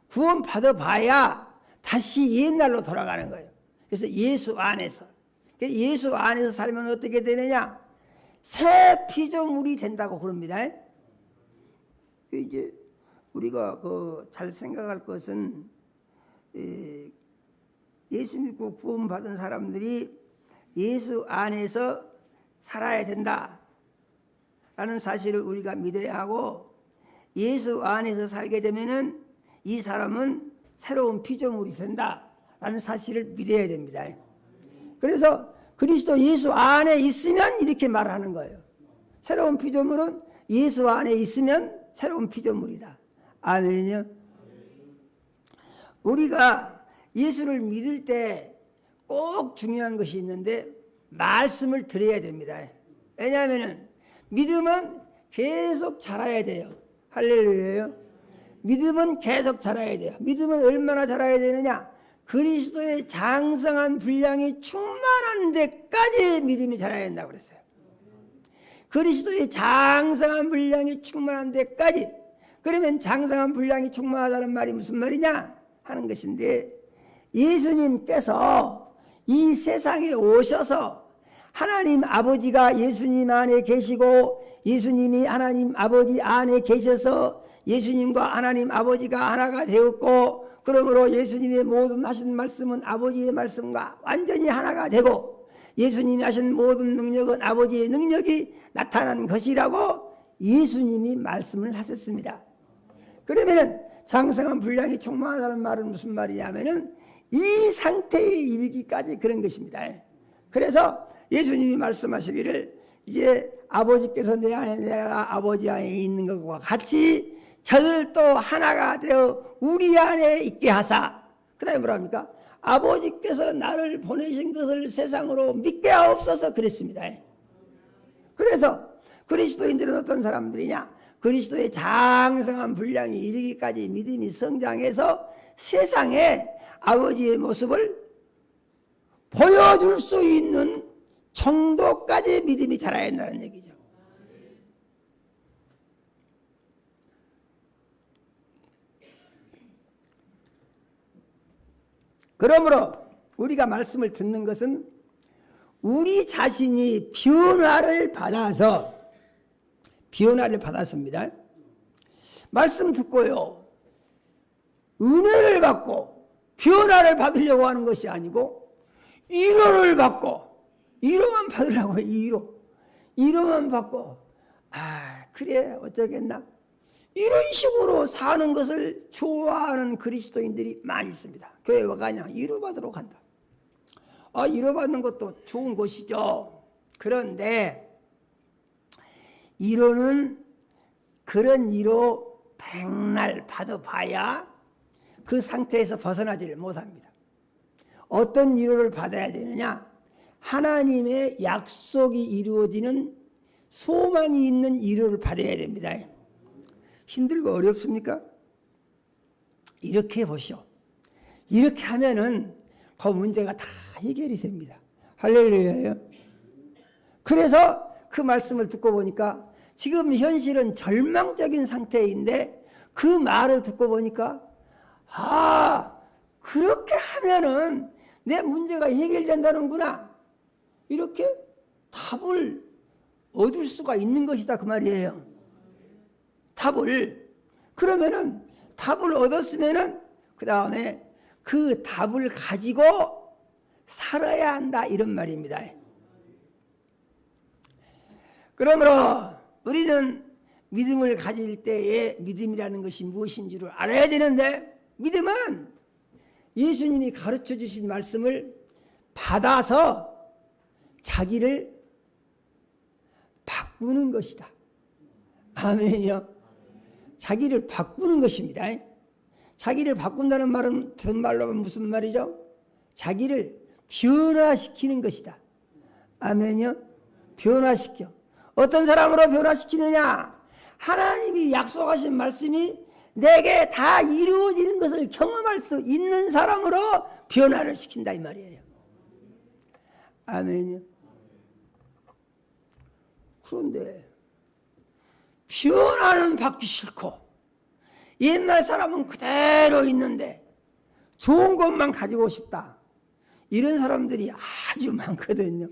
구원 받아봐야 다시 옛날로 돌아가는 거예요. 그래서 예수 안에서. 예수 안에서 살면 어떻게 되느냐? 새 피조물이 된다고 그럽니다. 이제 우리가 잘 생각할 것은, 예수 믿고 구원 받은 사람들이 예수 안에서 살아야 된다 라는 사실을 우리가 믿어야 하고, 예수 안에서 살게 되면은 이 사람은 새로운 피조물이 된다 라는 사실을 믿어야 됩니다. 그래서 그리스도 예수 안에 있으면 이렇게 말하는 거예요. 새로운 피조물은 예수 안에 있으면 새로운 피조물이다. 아멘요. 우리가 예수를 믿을 때 꼭 중요한 것이 있는데 말씀을 들어야 됩니다. 왜냐하면 믿음은 계속 자라야 돼요. 할렐루야요. 믿음은 계속 자라야 돼요. 믿음은 얼마나 자라야 되느냐? 그리스도의 장성한 분량이 충만한 데까지 믿음이 자라야 된다고 그랬어요. 그리스도의 장성한 분량이 충만한 데까지. 그러면 장성한 분량이 충만하다는 말이 무슨 말이냐 하는 것인데, 예수님께서 이 세상에 오셔서 하나님 아버지가 예수님 안에 계시고 예수님이 하나님 아버지 안에 계셔서 예수님과 하나님 아버지가 하나가 되었고, 그러므로 예수님의 모든 하신 말씀은 아버지의 말씀과 완전히 하나가 되고 예수님이 하신 모든 능력은 아버지의 능력이 나타난 것이라고 예수님이 말씀을 하셨습니다. 그러면 장성한 분량이 충만하다는 말은 무슨 말이냐면은 이 상태에 이르기까지 그런 것입니다. 그래서 예수님이 말씀하시기를 이제 아버지께서 내 안에 내가 아버지 안에 있는 것과 같이 저들도 하나가 되어 우리 안에 있게 하사. 그 다음에 뭐랍니까? 아버지께서 나를 보내신 것을 세상으로 믿게 하옵소서 그랬습니다. 그래서 그리스도인들은 어떤 사람들이냐? 그리스도의 장성한 분량이 이르기까지 믿음이 성장해서 세상에 아버지의 모습을 보여줄 수 있는 정도까지 믿음이 자라야 한다는 얘기죠. 그러므로 우리가 말씀을 듣는 것은 우리 자신이 변화를 받았습니다. 말씀 듣고요, 은혜를 받고 변화를 받으려고 하는 것이 아니고 위로를 받고, 위로만 받으려고 해요. 위로만 받고, 그래 어쩌겠나, 이런 식으로 사는 것을 좋아하는 그리스도인들이 많이 있습니다. 교회 와 가냐? 위로받으러 간다. 위로받는 것도 좋은 것이죠. 그런데 위로는 그런 위로 백날 받아봐야 그 상태에서 벗어나지를 못합니다. 어떤 위로를 받아야 되느냐? 하나님의 약속이 이루어지는 소망이 있는 위로를 받아야 됩니다. 힘들고 어렵습니까? 이렇게 보시오. 이렇게 하면은 그 문제가 다 해결이 됩니다. 할렐루야예요. 그래서 그 말씀을 듣고 보니까 지금 현실은 절망적인 상태인데 그 말을 듣고 보니까 그렇게 하면은 내 문제가 해결된다는구나, 이렇게 답을 얻을 수가 있는 것이다 그 말이에요. 그러면은 답을 얻었으면은 그 다음에 그 답을 가지고 살아야 한다 이런 말입니다. 그러므로 우리는 믿음을 가질 때에 믿음이라는 것이 무엇인지를 알아야 되는데, 믿음은 예수님이 가르쳐 주신 말씀을 받아서 자기를 바꾸는 것이다. 아멘이요. 자기를 바꾸는 것입니다. 자기를 바꾼다는 말은 다른 말로 하면 무슨 말이죠? 자기를 변화시키는 것이다. 아멘이요. 변화시켜. 어떤 사람으로 변화시키느냐? 하나님이 약속하신 말씀이 내게 다 이루어지는 것을 경험할 수 있는 사람으로 변화를 시킨다 이 말이에요. 아멘이요. 그런데 변화는 받기 싫고 옛날 사람은 그대로 있는데 좋은 것만 가지고 싶다, 이런 사람들이 아주 많거든요.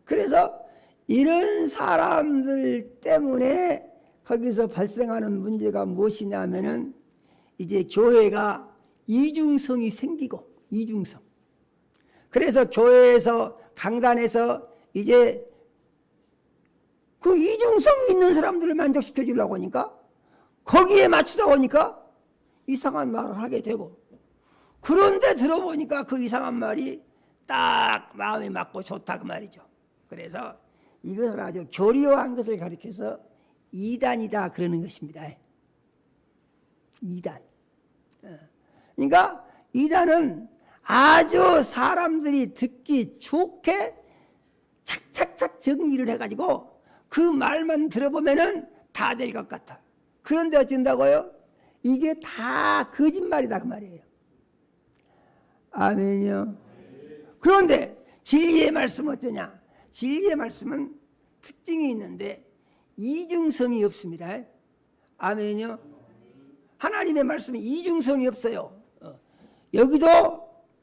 그래서 이런 사람들 때문에 거기서 발생하는 문제가 무엇이냐면은 이제 교회가 이중성이 생기고, 이중성. 그래서 교회에서 강단에서 이제 그 이중성이 있는 사람들을 만족시켜 주려고 하니까 거기에 맞추다 보니까 이상한 말을 하게 되고, 그런데 들어보니까 그 이상한 말이 딱 마음에 맞고 좋다 그 말이죠. 그래서 이것을 아주 교리화한 것을 가리켜서 이단이다 그러는 것입니다. 이단. 그러니까 이단은 아주 사람들이 듣기 좋게 착착착 정리를 해가지고 그 말만 들어보면은 다 될 것 같아. 그런데 어쩐다고요? 이게 다 거짓말이다 그 말이에요. 아멘이요. 그런데 진리의 말씀은 어쩌냐? 진리의 말씀은 특징이 있는데 이중성이 없습니다. 아멘이요. 하나님의 말씀은 이중성이 없어요. 여기도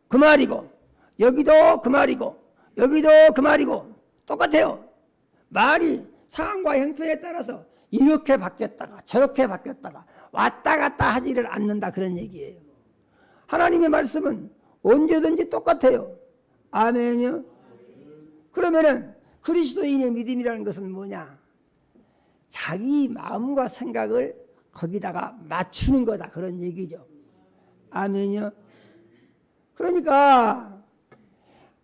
그 말이고 여기도 그 말이고 여기도 그 말이고 똑같아요. 말이 상황과 형편에 따라서 이렇게 바뀌었다가 저렇게 바뀌었다가 왔다 갔다 하지를 않는다 그런 얘기예요. 하나님의 말씀은 언제든지 똑같아요. 아멘이요. 그러면은 그리스도인의 믿음이라는 것은 뭐냐? 자기 마음과 생각을 거기다가 맞추는 거다 그런 얘기죠. 아멘이요. 그러니까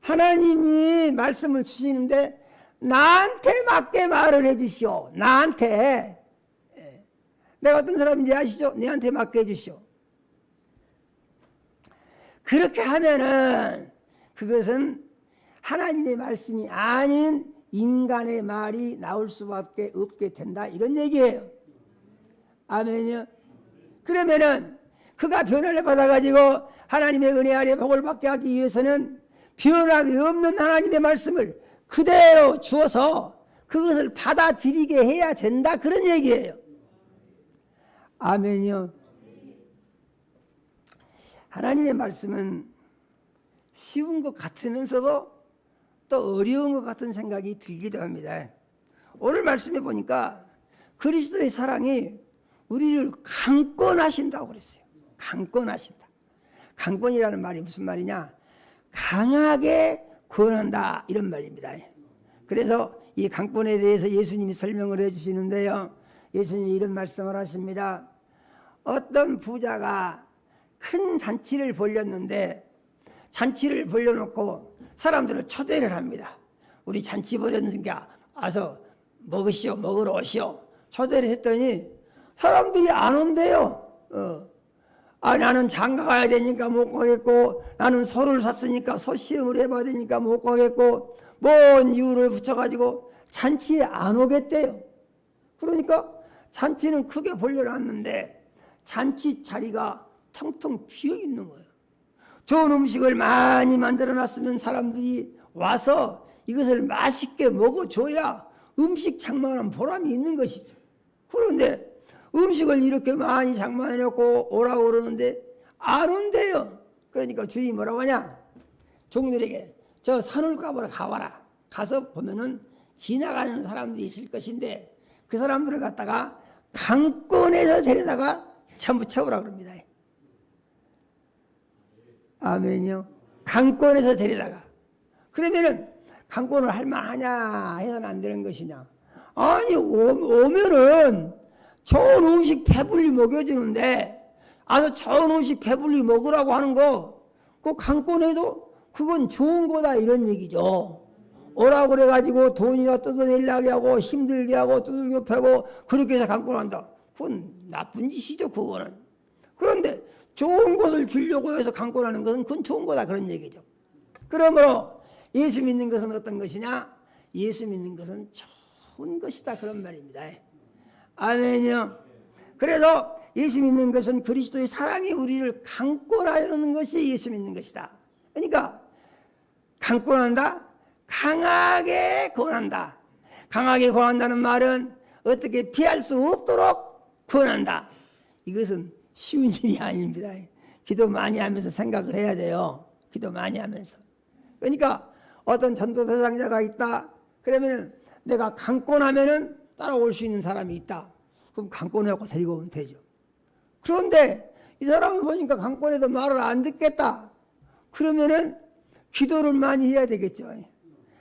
하나님이 말씀을 주시는데 나한테 맞게 말을 해주시오. 나한테. 내가 어떤 사람인지 아시죠? 내한테 맞게 해주시오. 그렇게 하면은 그것은 하나님의 말씀이 아닌 인간의 말이 나올 수밖에 없게 된다 이런 얘기예요. 아멘이요. 그러면은 그가 변화를 받아가지고 하나님의 은혜 아래 복을 받게 하기 위해서는 변함이 없는 하나님의 말씀을 그대로 주어서 그것을 받아들이게 해야 된다 그런 얘기예요. 아멘이요. 하나님의 말씀은 쉬운 것 같으면서도 또 어려운 것 같은 생각이 들기도 합니다. 오늘 말씀해 보니까 그리스도의 사랑이 우리를 강권하신다고 그랬어요. 강권하신다. 강권이라는 말이 무슨 말이냐? 강하게 권한다 이런 말입니다. 그래서 이 강권에 대해서 예수님이 설명을 해주시는데요. 예수님이 이런 말씀을 하십니다. 어떤 부자가 큰 잔치를 벌였는데 잔치를 벌려놓고 사람들을 초대를 합니다. 우리 잔치 벌였으니까 와서 먹으시오, 먹으러 오시오. 초대를 했더니 사람들이 안 온대요. 나는 장가 가야 되니까 못 가겠고, 나는 소를 샀으니까 소 시험을 해봐야 되니까 못 가겠고, 뭔 이유를 붙여가지고 잔치에 안 오겠대요. 그러니까 잔치는 크게 벌려놨는데 잔치 자리가 텅텅 비어 있는 거예요. 좋은 음식을 많이 만들어놨으면 사람들이 와서 이것을 맛있게 먹어줘야 음식 장만한 보람이 있는 것이죠. 그런데 음식을 이렇게 많이 장만해놓고 오라고 그러는데 안 온대요. 그러니까 주인이 뭐라고 하냐? 종들에게 저 산울가보러 가봐라. 가서 보면은 지나가는 사람들이 있을 것인데 그 사람들을 갖다가 강권에서 데려다가 전부 채우라 그럽니다. 아멘이요. 강권에서 데려다가. 그러면은 강권을 할 만하냐 해서는 안 되는 것이냐? 아니 오면은 좋은 음식 배불리 먹여주는데 아주 좋은 음식 배불리 먹으라고 하는 거 그 강권해도 그건 좋은 거다 이런 얘기죠. 오라고 그래가지고 돈이나 뜯어내려고 하고 힘들게 하고 두들겨 패고 그렇게 해서 강권한다. 그건 나쁜 짓이죠 그거는. 그런데 좋은 것을 주려고 해서 강권하는 것은 그건 좋은 거다 그런 얘기죠. 그러므로 예수 믿는 것은 어떤 것이냐? 예수 믿는 것은 좋은 것이다 그런 말입니다. 아멘이요. 그래서 예수 믿는 것은 그리스도의 사랑이 우리를 강권하려는 것이 예수 믿는 것이다. 그러니까 강권한다? 강하게 권한다. 강하게 권한다는 말은 어떻게 피할 수 없도록 권한다. 이것은 쉬운 일이 아닙니다. 기도 많이 하면서 생각을 해야 돼요. 기도 많이 하면서. 그러니까 어떤 전도 대상자가 있다. 그러면 내가 강권하면은 따라올 수 있는 사람이 있다. 그럼 강권해갖고 데리고 오면 되죠. 그런데 이 사람을 보니까 강권해도 말을 안 듣겠다. 그러면은 기도를 많이 해야 되겠죠.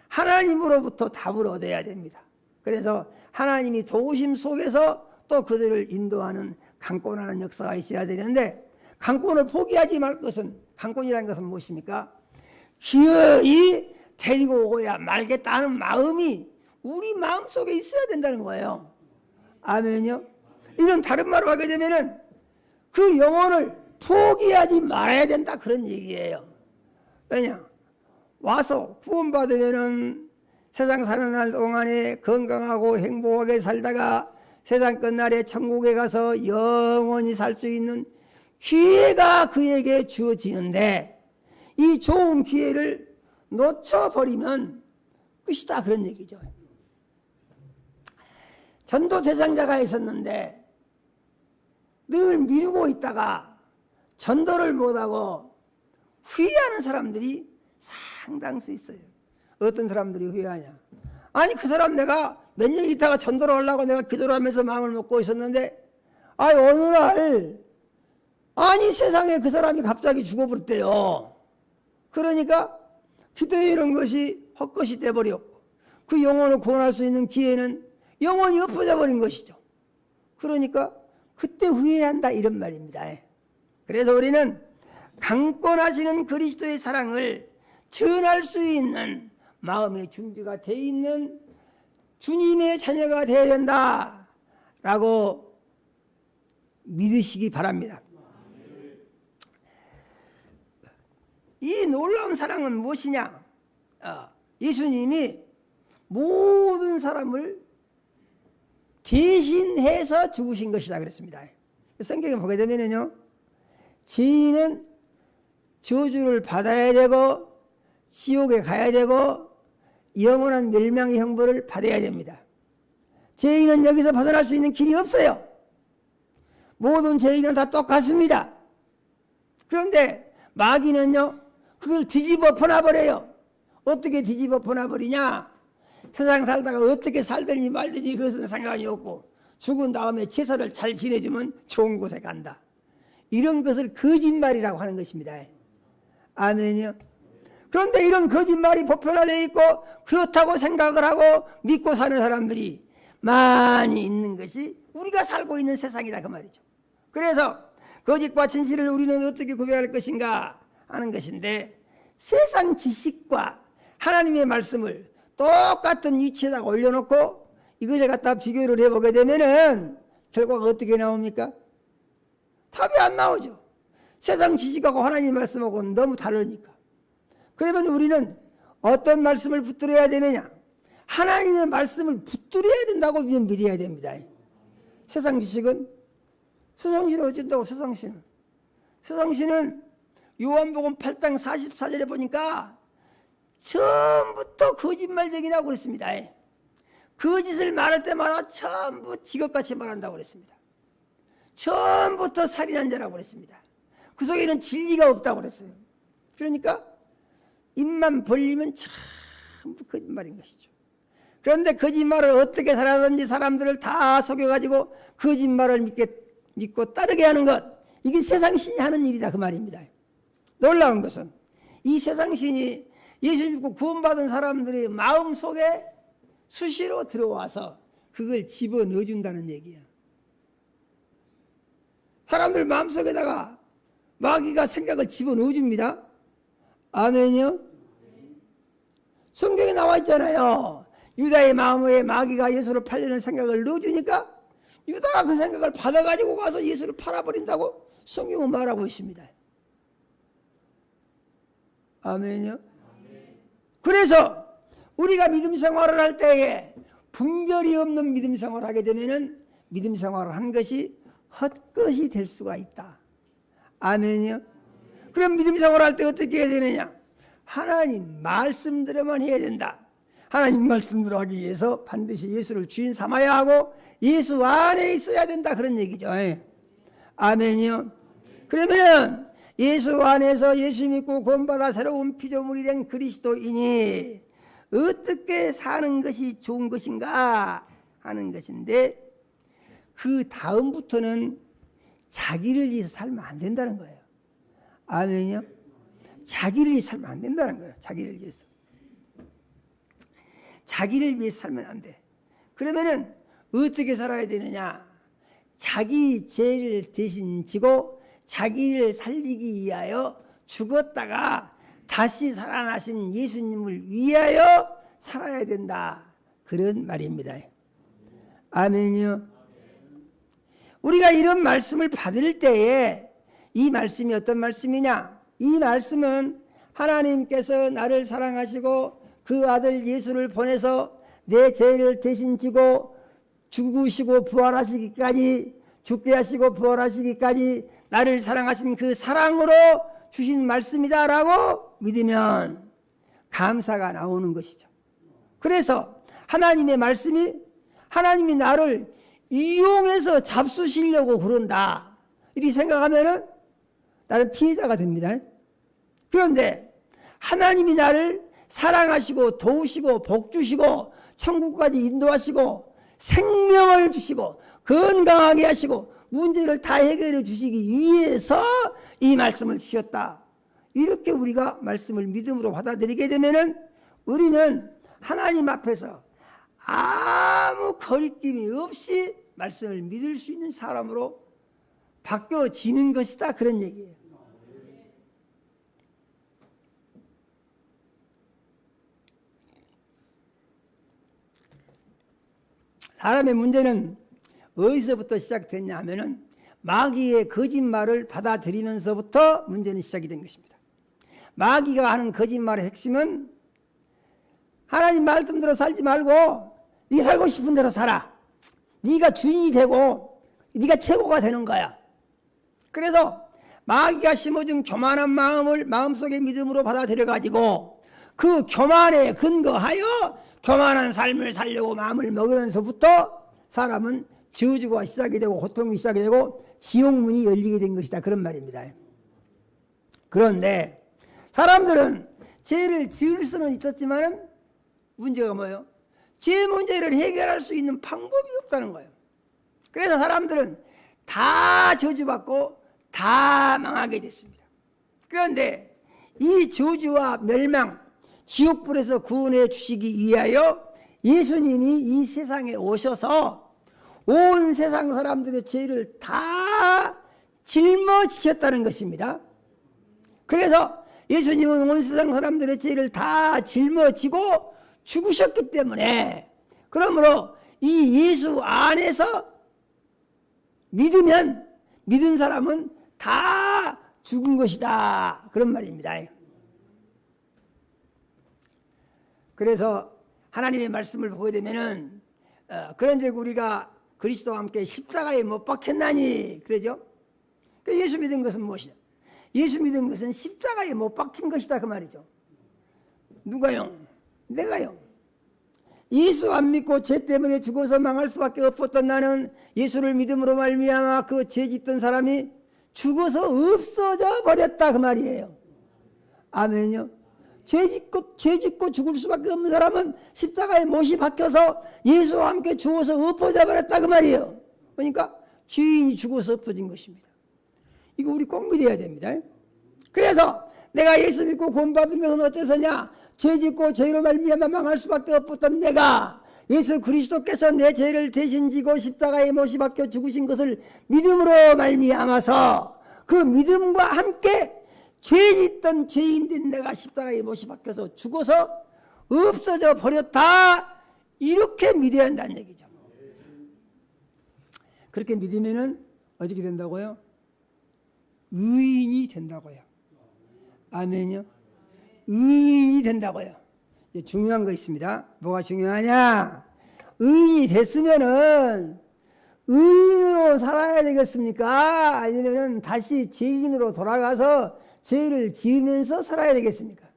하나님으로부터 답을 얻어야 됩니다. 그래서 하나님이 도우심 속에서 또 그들을 인도하는 강권하는 역사가 있어야 되는데, 강권을 포기하지 말 것은, 강권이라는 것은 무엇입니까? 기어이 데리고 오고야 말겠다는 마음이 우리 마음속에 있어야 된다는 거예요. 아멘요. 이런 다른 말로 하게 되면은 그 영혼을 포기하지 말아야 된다, 그런 얘기예요. 왜냐? 와서 구원받으면은 세상 사는 날 동안에 건강하고 행복하게 살다가 세상 끝날에 천국에 가서 영원히 살 수 있는 기회가 그에게 주어지는데, 이 좋은 기회를 놓쳐버리면 끝이다, 그런 얘기죠. 전도 대상자가 있었는데 늘 미루고 있다가 전도를 못하고 후회하는 사람들이 상당수 있어요. 어떤 사람들이 후회하냐? 아니, 그 사람 내가 몇 년 있다가 전도를 하려고 내가 기도를 하면서 마음을 먹고 있었는데, 아니 어느 날 아니 세상에 그 사람이 갑자기 죽어버렸대요. 그러니까 기도에 이런 것이 헛것이 돼버렸고 그 영혼을 구원할 수 있는 기회는 영원히 엎어져 버린 것이죠. 그러니까 그때 후회한다, 이런 말입니다. 그래서 우리는 강권하시는 그리스도의 사랑을 전할 수 있는 마음의 준비가 돼 있는 주님의 자녀가 되어야 된다라고 믿으시기 바랍니다. 이 놀라운 사랑은 무엇이냐? 예수님이 모든 사람을 대신해서 죽으신 것이다 그랬습니다. 성경에 보게 되면요, 죄인은 저주를 받아야 되고 지옥에 가야 되고 영원한 멸망의 형벌을 받아야 됩니다. 죄인은 여기서 벗어날 수 있는 길이 없어요. 모든 죄인은 다 똑같습니다. 그런데 마귀는요, 그걸 뒤집어 퍼놔버려요. 어떻게 뒤집어 퍼놔버리냐? 세상 살다가 어떻게 살든지 말든지 그것은 상관이 없고 죽은 다음에 제사를 잘 지내주면 좋은 곳에 간다, 이런 것을 거짓말이라고 하는 것입니다. 아멘이요. 그런데 이런 거짓말이 보편화되어 있고 그렇다고 생각을 하고 믿고 사는 사람들이 많이 있는 것이 우리가 살고 있는 세상이다, 그 말이죠. 그래서 거짓과 진실을 우리는 어떻게 구별할 것인가 하는 것인데, 세상 지식과 하나님의 말씀을 똑같은 위치에다 올려놓고 이것을 갖다 비교를 해보게 되면은 결과가 어떻게 나옵니까? 답이 안 나오죠. 세상 지식하고 하나님의 말씀하고는 너무 다르니까. 그러면 우리는 어떤 말씀을 붙들어야 되느냐? 하나님의 말씀을 붙들어야 된다고 우리는 믿어야 됩니다. 세상 지식은, 세상신은 어쩐다고? 세상신은 요한복음 8장 44절에 보니까 처음부터 거짓말쟁이라고 그랬습니다. 거짓을 말할 때마다 전부 지극같이 말한다고 그랬습니다. 처음부터 살인한 자라고 그랬습니다. 그 속에는 진리가 없다고 그랬어요. 그러니까 입만 벌리면 전부 거짓말인 것이죠. 그런데 거짓말을 어떻게 살아든지 사람들을 다 속여가지고 거짓말을 믿고 따르게 하는 것, 이게 세상신이 하는 일이다, 그 말입니다. 놀라운 것은 이 세상신이 예수 믿고 구원받은 사람들의 마음속에 수시로 들어와서 그걸 집어넣어준다는 얘기야. 사람들 마음속에다가 마귀가 생각을 집어넣어줍니다. 아멘이요. 성경에 나와 있잖아요. 유다의 마음에 마귀가 예수를 팔려는 생각을 넣어주니까 유다가 그 생각을 받아가지고 가서 예수를 팔아버린다고 성경은 말하고 있습니다. 아멘이요. 그래서 우리가 믿음 생활을 할 때에 분별이 없는 믿음 생활을 하게 되면은 믿음 생활을 한 것이 헛것이 될 수가 있다. 아멘이요. 그럼 믿음 생활을 할 때 어떻게 해야 되느냐? 하나님 말씀대로만 해야 된다. 하나님 말씀대로 하기 위해서 반드시 예수를 주인 삼아야 하고 예수 안에 있어야 된다, 그런 얘기죠. 아멘이요. 그러면 예수 안에서 예수 믿고 구원받아 새로운 피조물이 된 그리스도인이 어떻게 사는 것이 좋은 것인가 하는 것인데, 그 다음부터는 자기를 위해서 살면 안 된다는 거예요. 아멘이요. 자기를 위해서 살면 안 된다는 거예요. 자기를 위해서 살면 안 돼. 그러면은 어떻게 살아야 되느냐? 자기 죄를 대신 지고 자기를 살리기 위하여 죽었다가 다시 살아나신 예수님을 위하여 살아야 된다. 그런 말입니다. 아멘이요. 우리가 이런 말씀을 받을 때에 이 말씀이 어떤 말씀이냐? 이 말씀은 하나님께서 나를 사랑하시고 그 아들 예수를 보내서 내 죄를 대신 지고 죽으시고 부활하시기까지, 죽게 하시고 부활하시기까지 나를 사랑하신 그 사랑으로 주신 말씀이다라고 믿으면 감사가 나오는 것이죠. 그래서 하나님의 말씀이 하나님이 나를 이용해서 잡수시려고 그런다 이렇게 생각하면은 나는 피해자가 됩니다. 그런데 하나님이 나를 사랑하시고 도우시고 복주시고 천국까지 인도하시고 생명을 주시고 건강하게 하시고 문제를 다 해결해 주시기 위해서 이 말씀을 주셨다. 이렇게 우리가 말씀을 믿음으로 받아들이게 되면은 우리는 하나님 앞에서 아무 거리낌이 없이 말씀을 믿을 수 있는 사람으로 바뀌어지는 것이다. 그런 얘기예요. 사람의 문제는 어디서부터 시작됐냐 하면은 마귀의 거짓말을 받아들이면서부터 문제는 시작이 된 것입니다. 마귀가 하는 거짓말의 핵심은 하나님 말씀대로 살지 말고 네가 살고 싶은 대로 살아. 네가 주인이 되고 네가 최고가 되는 거야. 그래서 마귀가 심어준 교만한 마음을 마음속의 믿음으로 받아들여가지고 그 교만에 근거하여 교만한 삶을 살려고 마음을 먹으면서부터 사람은 저주가 시작이 되고 고통이 시작이 되고 지옥문이 열리게 된 것이다. 그런 말입니다. 그런데 사람들은 죄를 지을 수는 있었지만 문제가 뭐예요? 죄 문제를 해결할 수 있는 방법이 없다는 거예요. 그래서 사람들은 다 저주받고 다 망하게 됐습니다. 그런데 이 저주와 멸망, 지옥불에서 구원해 주시기 위하여 예수님이 이 세상에 오셔서 온 세상 사람들의 죄를 다 짊어지셨다는 것입니다. 그래서 예수님은 온 세상 사람들의 죄를 다 짊어지고 죽으셨기 때문에 그러므로 이 예수 안에서 믿으면 믿은 사람은 다 죽은 것이다. 그런 말입니다. 그래서 하나님의 말씀을 보게 되면은 그런즉 우리가 그리스도와 함께 십자가에 못 박혔나니 그러죠. 예수 믿은 것은 무엇이냐? 예수 믿은 것은 십자가에 못 박힌 것이다 그 말이죠. 누가요? 내가요. 예수 안 믿고 죄 때문에 죽어서 망할 수밖에 없었던 나는 예수를 믿음으로 말미암아 그 죄 짓던 사람이 죽어서 없어져 버렸다 그 말이에요. 아멘요. 죄 짓고 죽을 수밖에 없는 사람은 십자가에 못이 박혀서 예수와 함께 죽어서 엎어져 버렸다 그 말이에요. 그러니까 죄인이 죽어서 엎어진 것입니다. 이거 우리 꼭 믿어야 됩니다. 그래서 내가 예수 믿고 구원받은 것은 어째서냐? 죄 짓고 죄로 말미암아 망할 수밖에 없었던 내가 예수 그리스도께서 내 죄를 대신 지고 십자가에 못이 박혀 죽으신 것을 믿음으로 말미암아서 그 믿음과 함께 죄 짓던 죄인된 내가 십자가에 못이 박혀서 죽어서 없어져 버렸다. 이렇게 믿어야 한다는 얘기죠. 그렇게 믿으면은 어떻게 된다고요? 의인이 된다고요. 아멘요. 의인이 된다고요. 중요한 거 있습니다. 뭐가 중요하냐? 의인이 됐으면은 의인으로 살아야 되겠습니까? 아니면은 다시 죄인으로 돌아가서 죄를 지으면서 살아야 되겠습니까?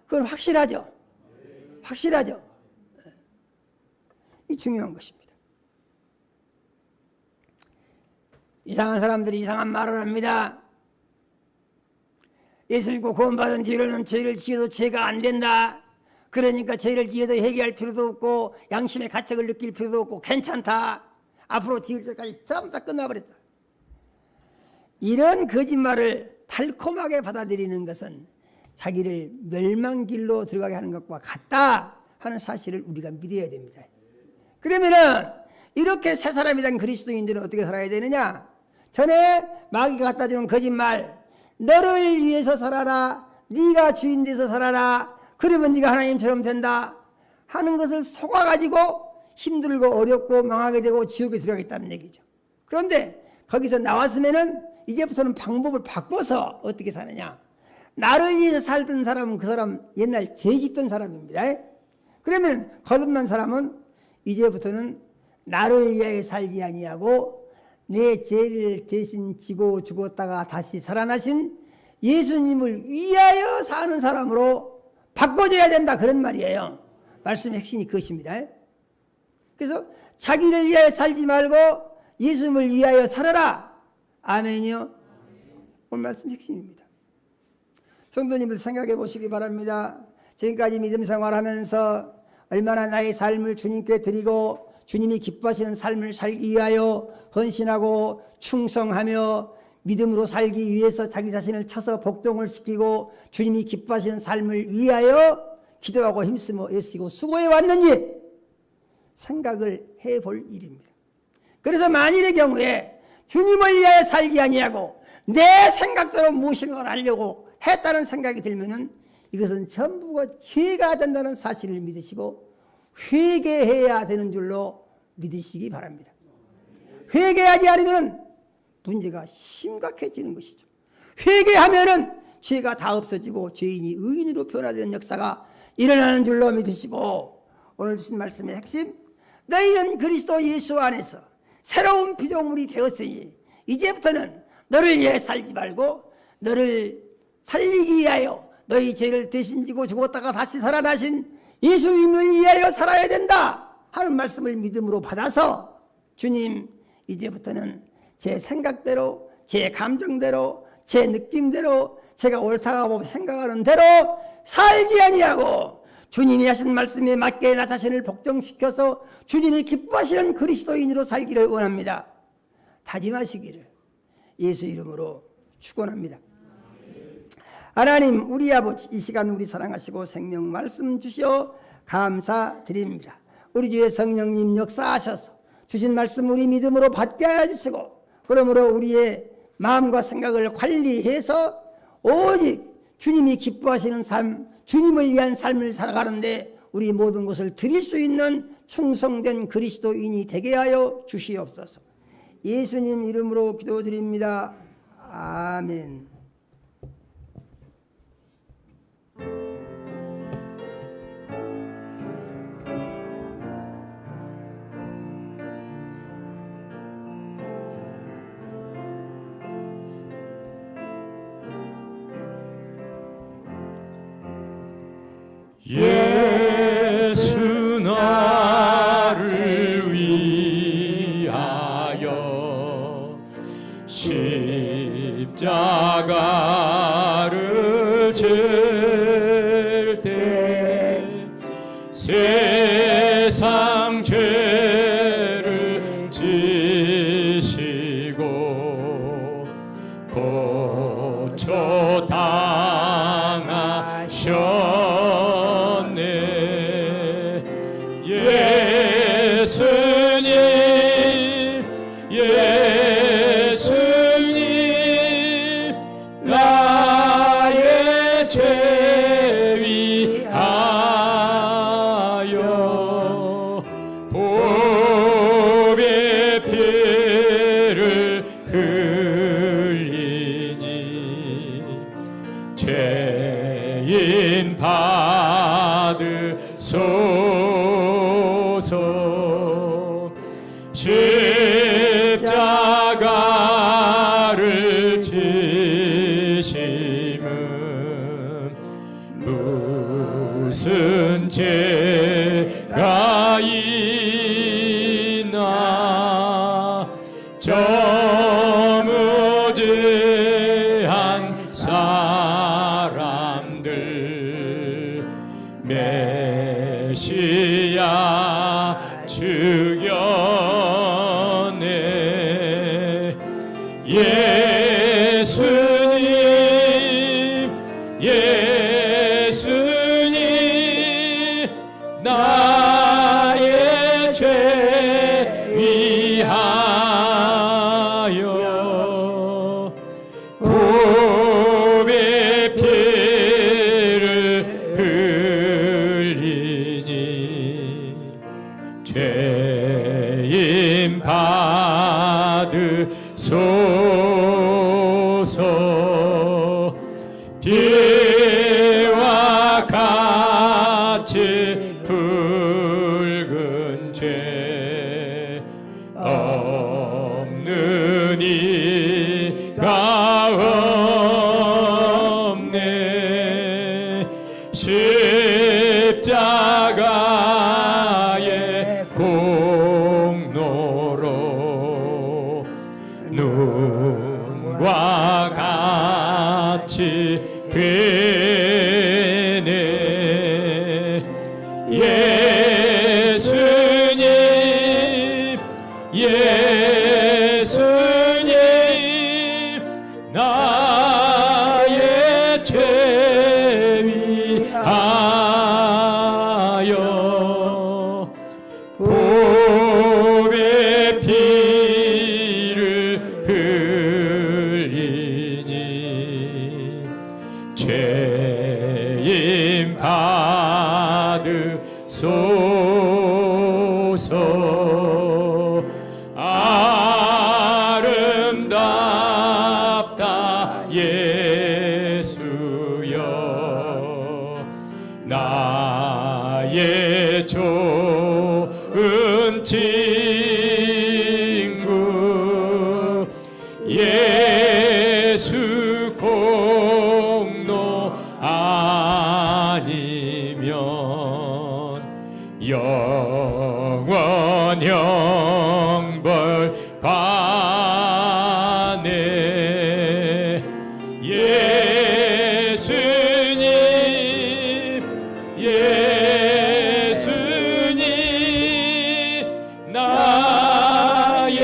그건 확실하죠. 확실하죠. 이 중요한 것입니다. 이상한 사람들이 이상한 말을 합니다. 예수 믿고 구원받은 뒤로는 죄를 지어도 죄가 안 된다. 그러니까 죄를 지어도 회개할 필요도 없고 양심의 가책을 느낄 필요도 없고 괜찮다. 앞으로 지을 때까지 전부 다 끝나버렸다. 이런 거짓말을 달콤하게 받아들이는 것은 자기를 멸망길로 들어가게 하는 것과 같다 하는 사실을 우리가 믿어야 됩니다. 그러면은 이렇게 새 사람이 된 그리스도인들은 어떻게 살아야 되느냐? 전에 마귀가 갖다 주는 거짓말, 너를 위해서 살아라, 네가 주인 돼서 살아라, 그러면 네가 하나님처럼 된다 하는 것을 속아가지고 힘들고 어렵고 망하게 되고 지옥에 들어가겠다는 얘기죠. 그런데 거기서 나왔으면은 이제부터는 방법을 바꿔서 어떻게 사느냐? 나를 위해서 살던 사람은 그 사람 옛날 죄 짓던 사람입니다. 그러면 거듭난 사람은 이제부터는 나를 위하여 살지 아니하고 내 죄를 대신 지고 죽었다가 다시 살아나신 예수님을 위하여 사는 사람으로 바꿔줘야 된다, 그런 말이에요. 말씀의 핵심이 그것입니다. 그래서 자기를 위하여 살지 말고 예수님을 위하여 살아라. 아멘이요. 오늘 말씀 핵심입니다. 성도님들 생각해 보시기 바랍니다. 지금까지 믿음 생활하면서 얼마나 나의 삶을 주님께 드리고 주님이 기뻐하시는 삶을 살기 위하여 헌신하고 충성하며 믿음으로 살기 위해서 자기 자신을 쳐서 복종을 시키고 주님이 기뻐하시는 삶을 위하여 기도하고 힘쓰며 애쓰고 수고해 왔는지 생각을 해볼 일입니다. 그래서 만일의 경우에 주님을 위하여 살기 아니하고 내 생각대로 무엇인가를 하려고 했다는 생각이 들면은 이것은 전부가 죄가 된다는 사실을 믿으시고 회개해야 되는 줄로 믿으시기 바랍니다. 회개하지 않으면 문제가 심각해지는 것이죠. 회개하면은 죄가 다 없어지고 죄인이 의인으로 변화되는 역사가 일어나는 줄로 믿으시고, 오늘 주신 말씀의 핵심, 너희는 그리스도 예수 안에서 새로운 피조물이 되었으니 이제부터는 너를 위해 살지 말고 너를 살리기 위하여 너희 죄를 대신 지고 죽었다가 다시 살아나신 예수님을 위하여 살아야 된다 하는 말씀을 믿음으로 받아서, 주님, 이제부터는 제 생각대로, 제 감정대로, 제 느낌대로, 제가 옳다고 생각하는 대로 살지 아니하고 주님이 하신 말씀에 맞게 나 자신을 복종시켜서 주님이 기뻐하시는 그리스도인으로 살기를 원합니다. 다짐하시기를 예수 이름으로 축원합니다. 하나님, 우리 아버지, 이 시간 우리 사랑하시고 생명 말씀 주시어 감사드립니다. 우리 주의 성령님 역사하셔서 주신 말씀 우리 믿음으로 받게 하여 주시고, 그러므로 우리의 마음과 생각을 관리해서 오직 주님이 기뻐하시는 삶, 주님을 위한 삶을 살아가는데 우리 모든 것을 드릴 수 있는 충성된 그리스도인이 되게 하여 주시옵소서. 예수님 이름으로 기도드립니다. 아멘. 예수 나를 위하여 십자가를 질 때 세상 죄를 지시고 고쳐 당하셨 예수님 나의 죄 위하여 보배 피를 흘리니 죄인 받으소서. 십자가를 지심은 무슨 죄가 있나 저무지한 사람들 메시아 죽였네. 예수님 예수님 나의 죄 비와 같이 붉은 죄 없는 이가 없네. 십자가의 공로로 눈과 같이 되네. 예수님 예수님 나의 죄 위하여 보배 피를 흘리니 죄임 받으소서. 아름답다 예수여 나의 좋은 친구. 예수 공로 아니면 영원 형벌 받네. 예수님 예수님 나의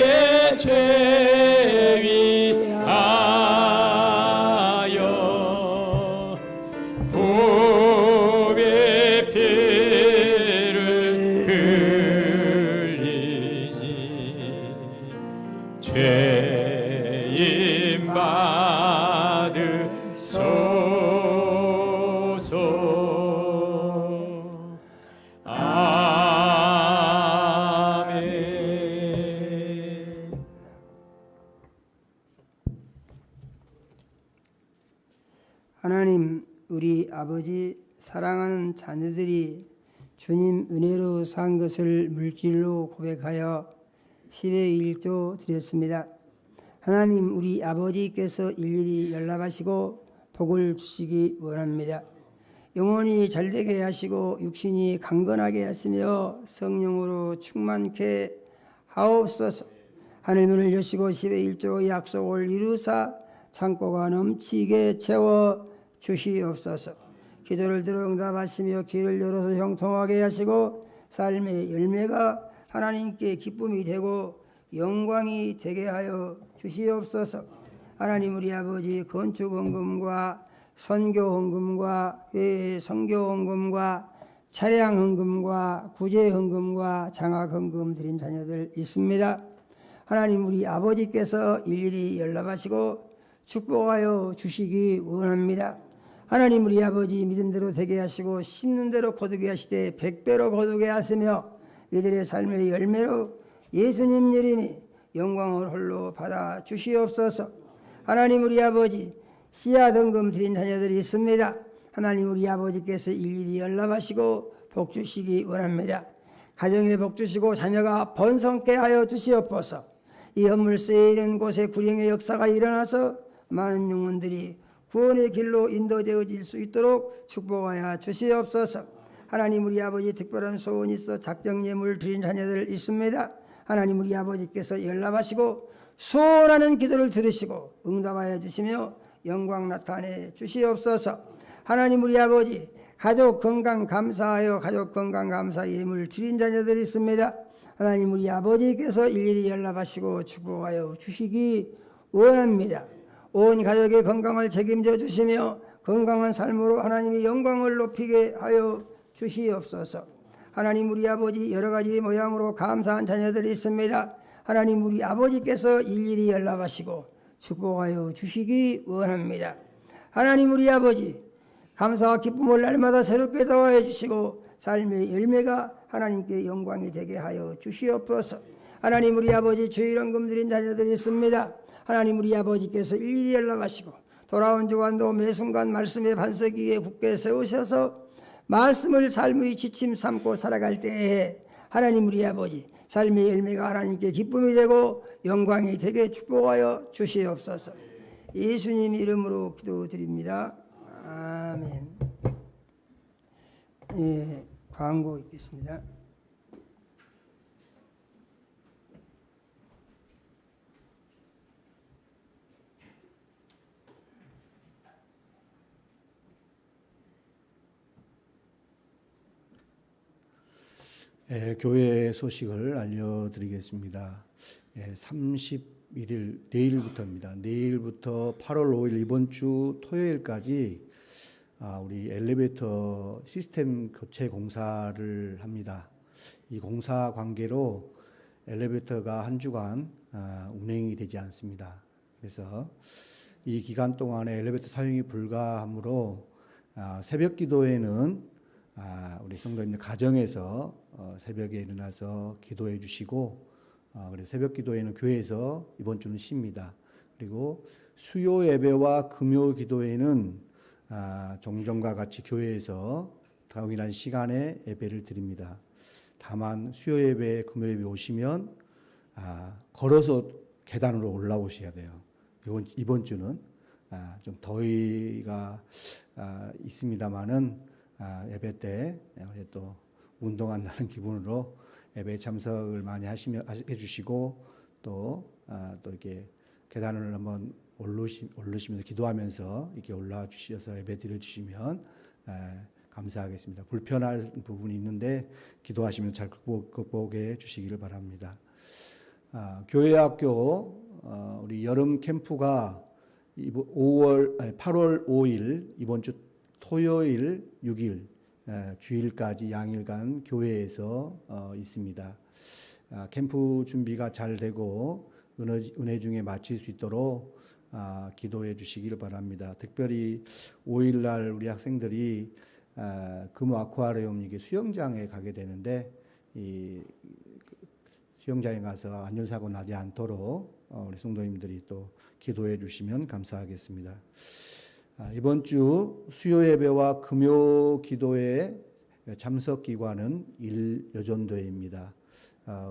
죄 위하여 보배 피를 흘리니 죄임 받으소서. 아멘. 하나님, 우리 아버지 사랑하는 자녀들이 주님 은혜로 산 것을 물질로 고백하여 10의 1조 드렸습니다. 하나님, 우리 아버지께서 일일이 연락하시고 복을 주시기 원합니다. 영혼이 잘되게 하시고 육신이 강건하게 하시며 성령으로 충만케 하옵소서. 하늘문을 여시고 10의 1조 약속을 이루사 창고가 넘치게 채워 주시옵소서. 기도를 들어 응답하시며 길을 열어서 형통하게 하시고 삶의 열매가 하나님께 기쁨이 되고 영광이 되게 하여 주시옵소서. 하나님, 우리 아버지 건축 헌금과 선교 헌금과 외 선교 헌금과 차량 헌금과 구제 헌금과 장학 헌금 드린 자녀들 있습니다. 하나님, 우리 아버지께서 일일이 연락하시고 축복하여 주시기 원합니다. 하나님, 우리 아버지 믿음대로 되게 하시고 심는 대로 거두게 하시되 100배로 거두게 하시며 이들의 삶의 열매로 예수님 이름이 영광을 홀로 받아 주시옵소서. 하나님, 우리 아버지 씨앗 헌금 드린 자녀들이 있습니다. 하나님, 우리 아버지께서 일일이 연락하시고 복 주시기 원합니다. 가정에 복 주시고 자녀가 번성케 하여 주시옵소서. 이 헌물 쓰이는 곳에 구령의 역사가 일어나서 많은 영혼들이 구원의 길로 인도되어질 수 있도록 축복하여 주시옵소서. 하나님, 우리 아버지 특별한 소원이 있어 작정 예물 드린 자녀들 있습니다. 하나님, 우리 아버지께서 연락하시고 소원하는 기도를 들으시고 응답하여 주시며 영광 나타내 주시옵소서. 하나님, 우리 아버지 가족 건강 감사하여 가족 건강 감사 예물 드린 자녀들이 있습니다. 하나님, 우리 아버지께서 일일이 연락하시고 축복하여 주시기 원합니다. 온 가족의 건강을 책임져 주시며 건강한 삶으로 하나님의 영광을 높이게 하여 주시옵소서. 하나님, 우리 아버지 여러 가지 모양으로 감사한 자녀들이 있습니다. 하나님, 우리 아버지께서 일일이 연락하시고 축복하여 주시기 원합니다. 하나님, 우리 아버지 감사와 기쁨을 날마다 새롭게 더하여 주시고 삶의 열매가 하나님께 영광이 되게 하여 주시옵소서. 하나님, 우리 아버지 주일헌금 드린 자녀들이 있습니다. 하나님, 우리 아버지께서 일일이 연락하시고 돌아온 주간도 매 순간 말씀의 반석 위에 굳게 세우셔서 말씀을 삶의 지침 삼고 살아갈 때에 하나님 우리 아버지 삶의 열매가 하나님께 기쁨이 되고 영광이 되게 축복하여 주시옵소서. 예수님 이름으로 기도드립니다. 아멘. 예, 광고 있겠습니다. 교회 소식을 알려드리겠습니다. 31일 내일부터입니다. 내일부터 8월 5일 이번 주 토요일까지 우리 엘리베이터 시스템 교체 공사를 합니다. 이 공사 관계로 엘리베이터가 한 주간 운행이 되지 않습니다. 그래서 이 기간 동안에 엘리베이터 사용이 불가하므로 새벽 기도에는 우리 성도님들 가정에서 새벽에 일어나서 기도해 주시고, 그래서 새벽 기도회는 교회에서 이번 주는 쉽니다. 그리고 수요 예배와 금요 기도회는 종전과 같이 교회에서 동일한 시간에 예배를 드립니다. 다만 수요 예배, 금요 예배 오시면 걸어서 계단으로 올라오셔야 돼요. 이번 주는 좀 더위가 있습니다만은 예배 때 우리 또 운동한다는 기분으로 예배에 참석을 많이 해주시고 또 이렇게 계단을 한번 오르시면서 기도하면서 이렇게 올라와 주셔서 예배 드려주시면 감사하겠습니다. 불편할 부분이 있는데 기도하시면 잘 극복해 주시기를 바랍니다. 교회학교 우리 여름 캠프가 8월 5일 이번 주 토요일 6일 주일까지 양일간 교회에서 있습니다. 캠프 준비가 잘 되고 은혜 중에 마칠 수 있도록 기도해 주시기를 바랍니다. 특별히 5일 날 우리 학생들이 금호 아쿠아리움 이게 수영장에 가게 되는데 이 수영장에 가서 안전사고 나지 않도록 우리 성도님들이 또 기도해 주시면 감사하겠습니다. 이번 주 수요 예배와 금요 기도회 참석 기관은 일여전도회입니다.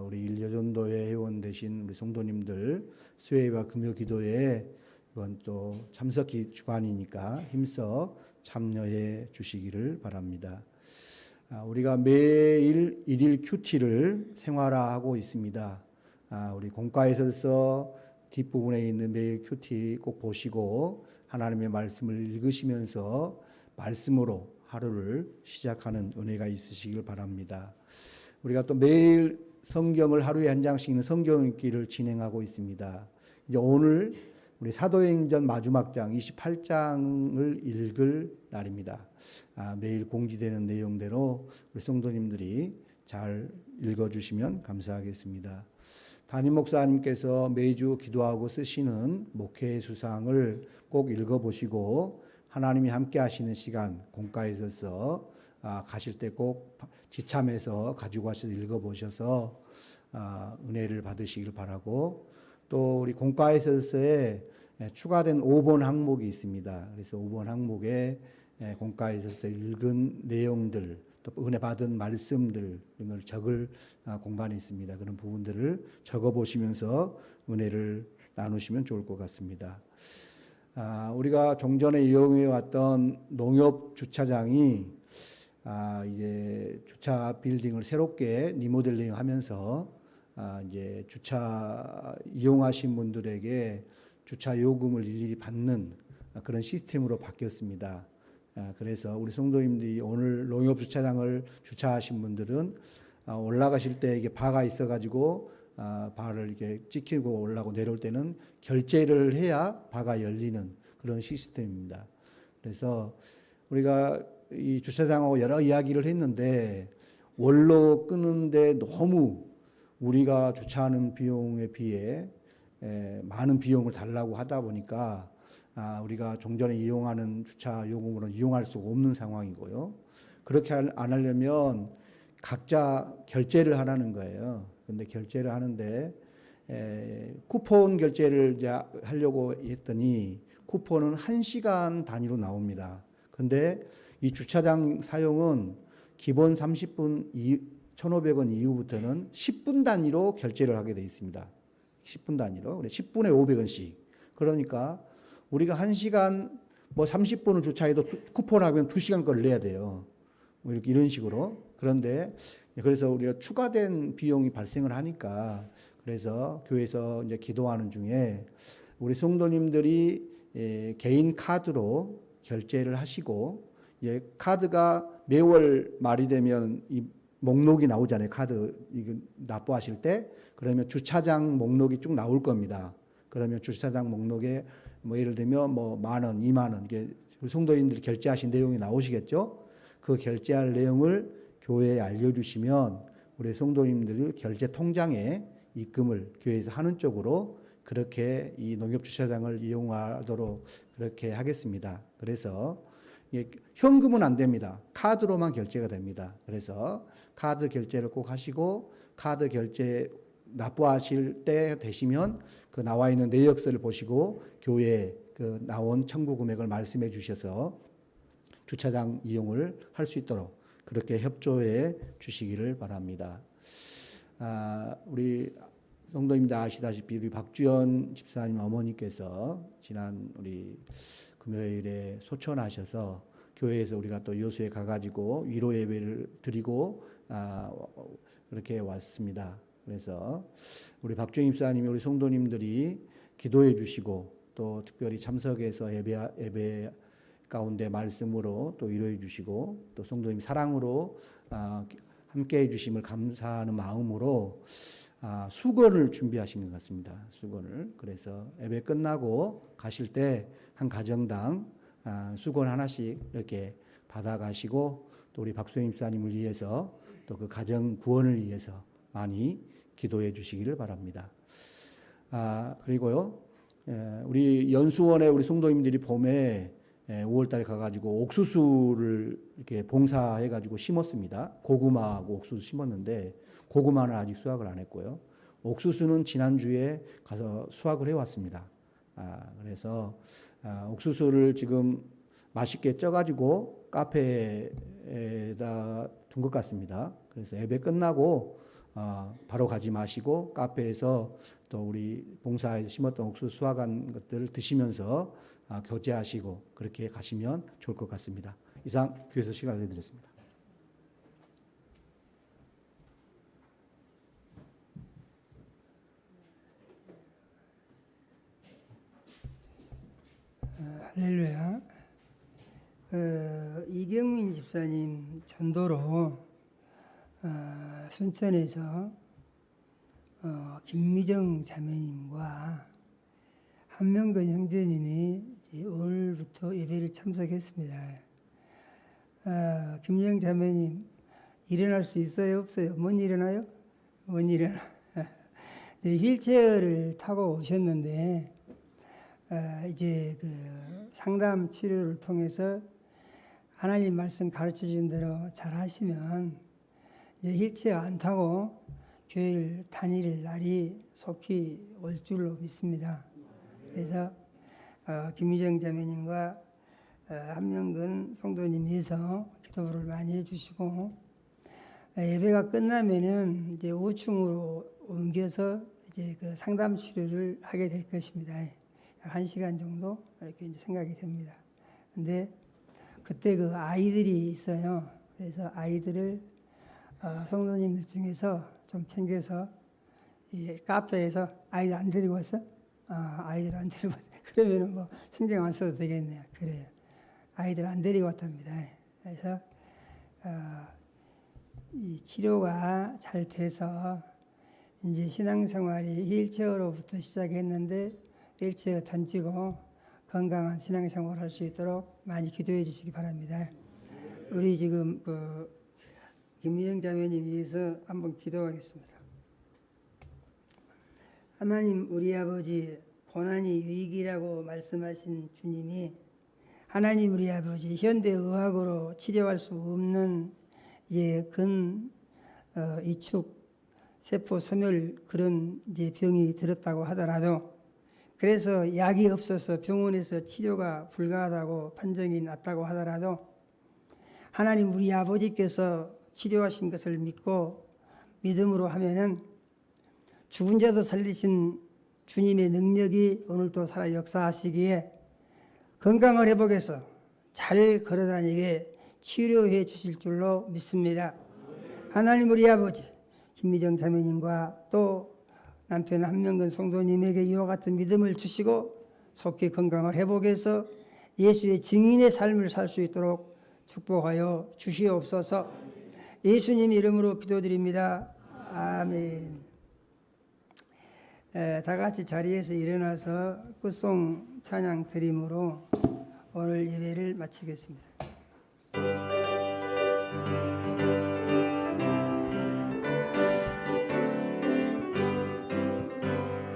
우리 일여전도회 회원 되신 우리 성도님들 수요 예배와 금요 기도회에 이번 또 참석 기관이니까 힘써 참여해 주시기를 바랍니다. 우리가 매일 일일 큐티를 생활화하고 있습니다. 우리 공과에서 뒷부분에 있는 매일 큐티 꼭 보시고 하나님의 말씀을 읽으시면서 말씀으로 하루를 시작하는 은혜가 있으시길 바랍니다. 우리가 또 매일 성경을 하루에 한 장씩 읽는 성경 읽기를 진행하고 있습니다. 이제 오늘 우리 사도행전 마지막 장 28장을 읽을 날입니다. 매일 공지되는 내용대로 우리 성도님들이 잘 읽어주시면 감사하겠습니다. 담임 목사님께서 매주 기도하고 쓰시는 목회 수상을 꼭 읽어보시고 하나님이 함께 하시는 시간 공과에 있어서 가실 때 꼭 지참해서 가지고 가셔서 읽어보셔서 은혜를 받으시길 바라고, 또 우리 공과에 있어서의 추가된 5번 항목이 있습니다. 그래서 5번 항목에 공과에 있어서 읽은 내용들, 또 은혜 받은 말씀들 이런 걸 적을 공간이 있습니다. 그런 부분들을 적어보시면서 은혜를 나누시면 좋을 것 같습니다. 우리가 종전에 이용해 왔던 농협 주차장이 이제 주차 빌딩을 새롭게 리모델링하면서 이제 주차 이용하신 분들에게 주차 요금을 일일이 받는 그런 시스템으로 바뀌었습니다. 그래서 우리 성도님들이 오늘 농협 주차장을 주차하신 분들은 올라가실 때 이게 바가 있어가지고 바를 이렇게 찍히고 올라가고 내려올 때는 결제를 해야 바가 열리는 그런 시스템입니다. 그래서 우리가 이 주차장하고 여러 이야기를 했는데 원로 끄는데 너무 우리가 주차하는 비용에 비해 많은 비용을 달라고 하다 보니까 우리가 종전에 이용하는 주차 요금으로는 이용할 수가 없는 상황이고요. 그렇게 안 하려면 각자 결제를 하라는 거예요. 근데 결제를 하는데 쿠폰 결제를 이제 하려고 했더니 쿠폰은 1시간 단위로 나옵니다. 근데 이 주차장 사용은 기본 30분 1,500원 이후부터는 10분 단위로 결제를 하게 되어 있습니다. 10분 단위로. 10분에 500원씩. 그러니까 우리가 1시간 뭐 30분을 주차해도 쿠폰하면 2시간 거를 내야 돼요. 뭐 이렇게 이런 식으로. 그런데 그래서 우리가 추가된 비용이 발생을 하니까 그래서 교회에서 이제 기도하는 중에 우리 성도님들이 개인 카드로 결제를 하시고 카드가 매월 말이 되면 이 목록이 나오잖아요. 카드 이거 납부하실 때 그러면 주차장 목록이 쭉 나올 겁니다. 그러면 주차장 목록에 뭐 예를 들면 뭐 10,000원, 20,000원 이게 성도님들이 결제하신 내용이 나오시겠죠? 그 결제할 내용을 교회에 알려주시면 우리 성도님들 결제 통장에 입금을 교회에서 하는 쪽으로 그렇게 이 농협 주차장을 이용하도록 그렇게 하겠습니다. 그래서 현금은 안 됩니다. 카드로만 결제가 됩니다. 그래서 카드 결제를 꼭 하시고 카드 결제 납부하실 때 되시면 그 나와 있는 내역서를 보시고 교회에 그 나온 청구 금액을 말씀해 주셔서 주차장 이용을 할 수 있도록 그렇게 협조해 주시기를 바랍니다. 우리 성도님들 아시다시피 우리 박주연 집사님 어머니께서 지난 우리 금요일에 소천하셔서 교회에서 우리가 또 여수에 가가지고 위로 예배를 드리고 그렇게 왔습니다. 그래서 우리 박주영 집사님이 우리 성도님들이 기도해 주시고 또 특별히 참석해서 예배 가운데 말씀으로 또 위로해 주시고 또 성도님 사랑으로 함께해 주심을 감사하는 마음으로 수건을 준비하신 것 같습니다. 수건을. 그래서 예배 끝나고 가실 때 한 가정당 수건 하나씩 이렇게 받아가시고 또 우리 박소영 집사님을 위해서 또 그 가정 구원을 위해서 많이 기도해 주시기를 바랍니다. 그리고요, 우리 연수원에 우리 성도님들이 봄에 5월달에 가가지고 옥수수를 이렇게 봉사해가지고 심었습니다. 고구마하고 옥수수 심었는데 고구마는 아직 수확을 안 했고요. 옥수수는 지난주에 가서 수확을 해왔습니다. 그래서 옥수수를 지금 맛있게 쪄가지고 카페에다 둔 것 같습니다. 그래서 예배 끝나고 바로 가지 마시고 카페에서 또 우리 봉사에서 심었던 옥수수 수확한 것들을 드시면서 교제하시고 그렇게 가시면 좋을 것 같습니다. 이상 교회에서 시간을 내드렸습니다. 할렐루야. 이경민 집사님 전도로 순천에서 김미정 자매님과 한명근 형제님이 이제 오늘부터 예배를 참석했습니다. 김미정 자매님 일어날 수 있어요? 없어요? 못 일어나요? 못 일어나. 네, 휠체어를 타고 오셨는데 이제 그 상담 치료를 통해서 하나님 말씀 가르쳐 주신 대로 잘 하시면 이제 휠체어 안 타고 교회를 다닐 날이 속히 올 줄로 믿습니다. 그래서 김미정 자매님과 한명근 성도님 위해서 기도를 많이 해주시고 예배가 끝나면은 이제 5층으로 옮겨서 이제 그 상담 치료를 하게 될 것입니다. 약 1시간 정도 이렇게 이제 생각이 됩니다. 근데 그때 그 아이들이 있어요. 그래서 아이들을 성도님들 중에서 좀 챙겨서 이 카페에서 아이들 안 데리고 왔어? 아이들 안 데리고 왔어. 그러면은 뭐 신경 안 써도 되겠네요. 그래요. 아이들 안 데리고 왔답니다. 그래서 이 치료가 잘 돼서 이제 신앙생활이 휠체어로부터 시작했는데 휠체어 던지고 건강한 신앙생활을 할 수 있도록 많이 기도해 주시기 바랍니다. 우리 지금 그 김미영 자매님 위해서 한번 기도하겠습니다. 하나님 우리 아버지 고난이 유익이라고 말씀하신 주님이 하나님 우리 아버지 현대의학으로 치료할 수 없는 이축 세포 소멸 그런 이제 병이 들었다고 하더라도 그래서 약이 없어서 병원에서 치료가 불가하다고 판정이 났다고 하더라도 하나님 우리 아버지께서 치료하신 것을 믿고 믿음으로 하면은 죽은 자도 살리신 주님의 능력이 오늘도 살아 역사하시기에 건강을 회복해서 잘 걸어다니게 치료해 주실 줄로 믿습니다. 하나님 우리 아버지 김미정 자매님과 또 남편 한명근 성도님에게 이와 같은 믿음을 주시고 속히 건강을 회복해서 예수의 증인의 삶을 살 수 있도록 축복하여 주시옵소서. 예수님 이름으로 기도드립니다. 아멘. 다 같이 자리에서 일어나서 끝송 찬양 드림으로 오늘 예배를 마치겠습니다.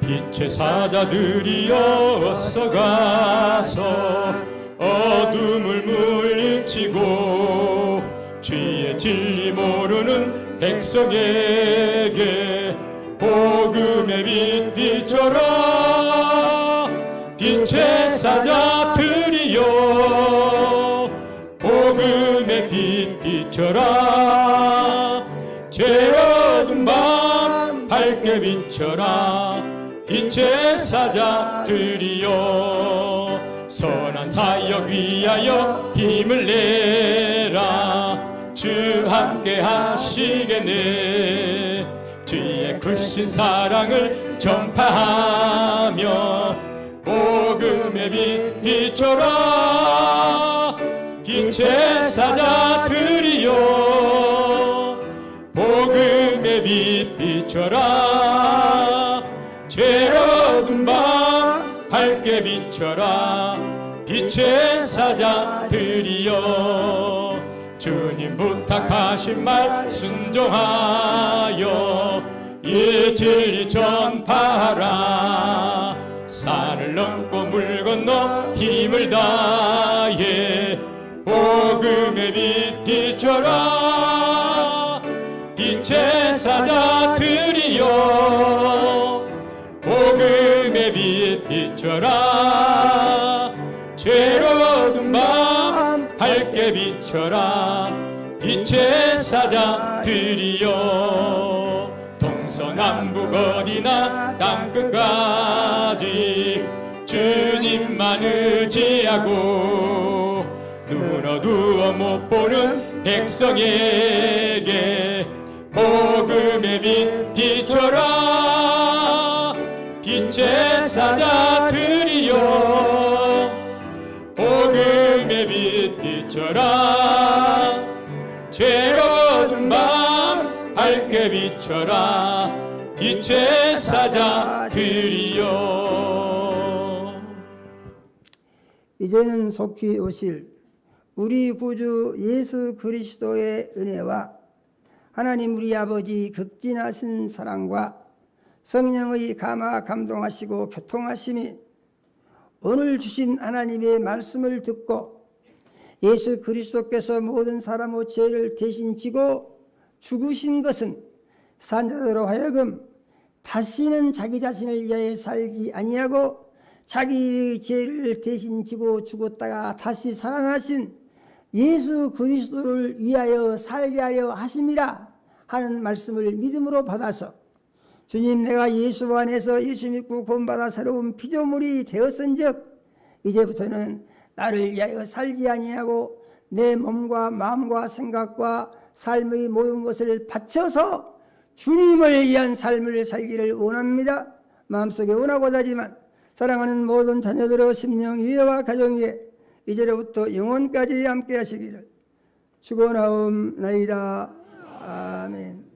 빛의 사자들이여 어서 가서 어둠을 물리치고 주의 진리 모르는 백성에게 복음의 빛 비춰라. 빛의 사자들이여 복음의 빛 비춰라. 죄 어두운 밤 밝게 비춰라. 빛의 사자들이여 선한 사역 위하여 힘을 내라. 주 함께 하시겠네. 주의 크신 사랑을 전파하며 복음의 빛 비춰라. 빛의 사자들이여 복음의 빛 비춰라. 죄 어두운 밤 밝게 비춰라. 빛의 사자들이여 주님 부탁하신 말 순종하여 이 진리 전파하라. 산을 넘고 물 건너 힘을 다해 복음의 빛 비춰라. 빛의 사자들이여 복음의 빛 비춰라. 죄로 어두운 밤 밝게 비춰라. 빛의 사자들이여 동서남북 어디나 땅끝까지 주님만 의지하고 눈 어두워 못 보는 백성에게 복음의 빛 비춰라. 빛의 사자들이여 복음의 빛 비춰라. 죄로 어두운 밤 밝게 비춰라. 빛의 사자들이여. 이제는 속히 오실 우리 구주 예수 그리스도의 은혜와 하나님 우리 아버지 극진하신 사랑과 성령의 감화 감동하시고 교통하심이 오늘 주신 하나님의 말씀을 듣고 예수 그리스도께서 모든 사람의 죄를 대신 지고 죽으신 것은 산자들로 하여금 다시는 자기 자신을 위하여 살지 아니하고 자기의 죄를 대신 지고 죽었다가 다시 살아나신 예수 그리스도를 위하여 살게 하여 하심이라 하는 말씀을 믿음으로 받아서 주님 내가 예수 안에서 예수 믿고 구원받아 새로운 피조물이 되었은즉 이제부터는 나를 위하여 살지 아니하고 내 몸과 마음과 생각과 삶의 모든 것을 바쳐서 주님을 위한 삶을 살기를 원합니다. 마음속에 원하고자 하지만 사랑하는 모든 자녀들의 심령 위에와 가정 위에 이제로부터 영원까지 함께 하시기를 축원하옵나이다. 아멘.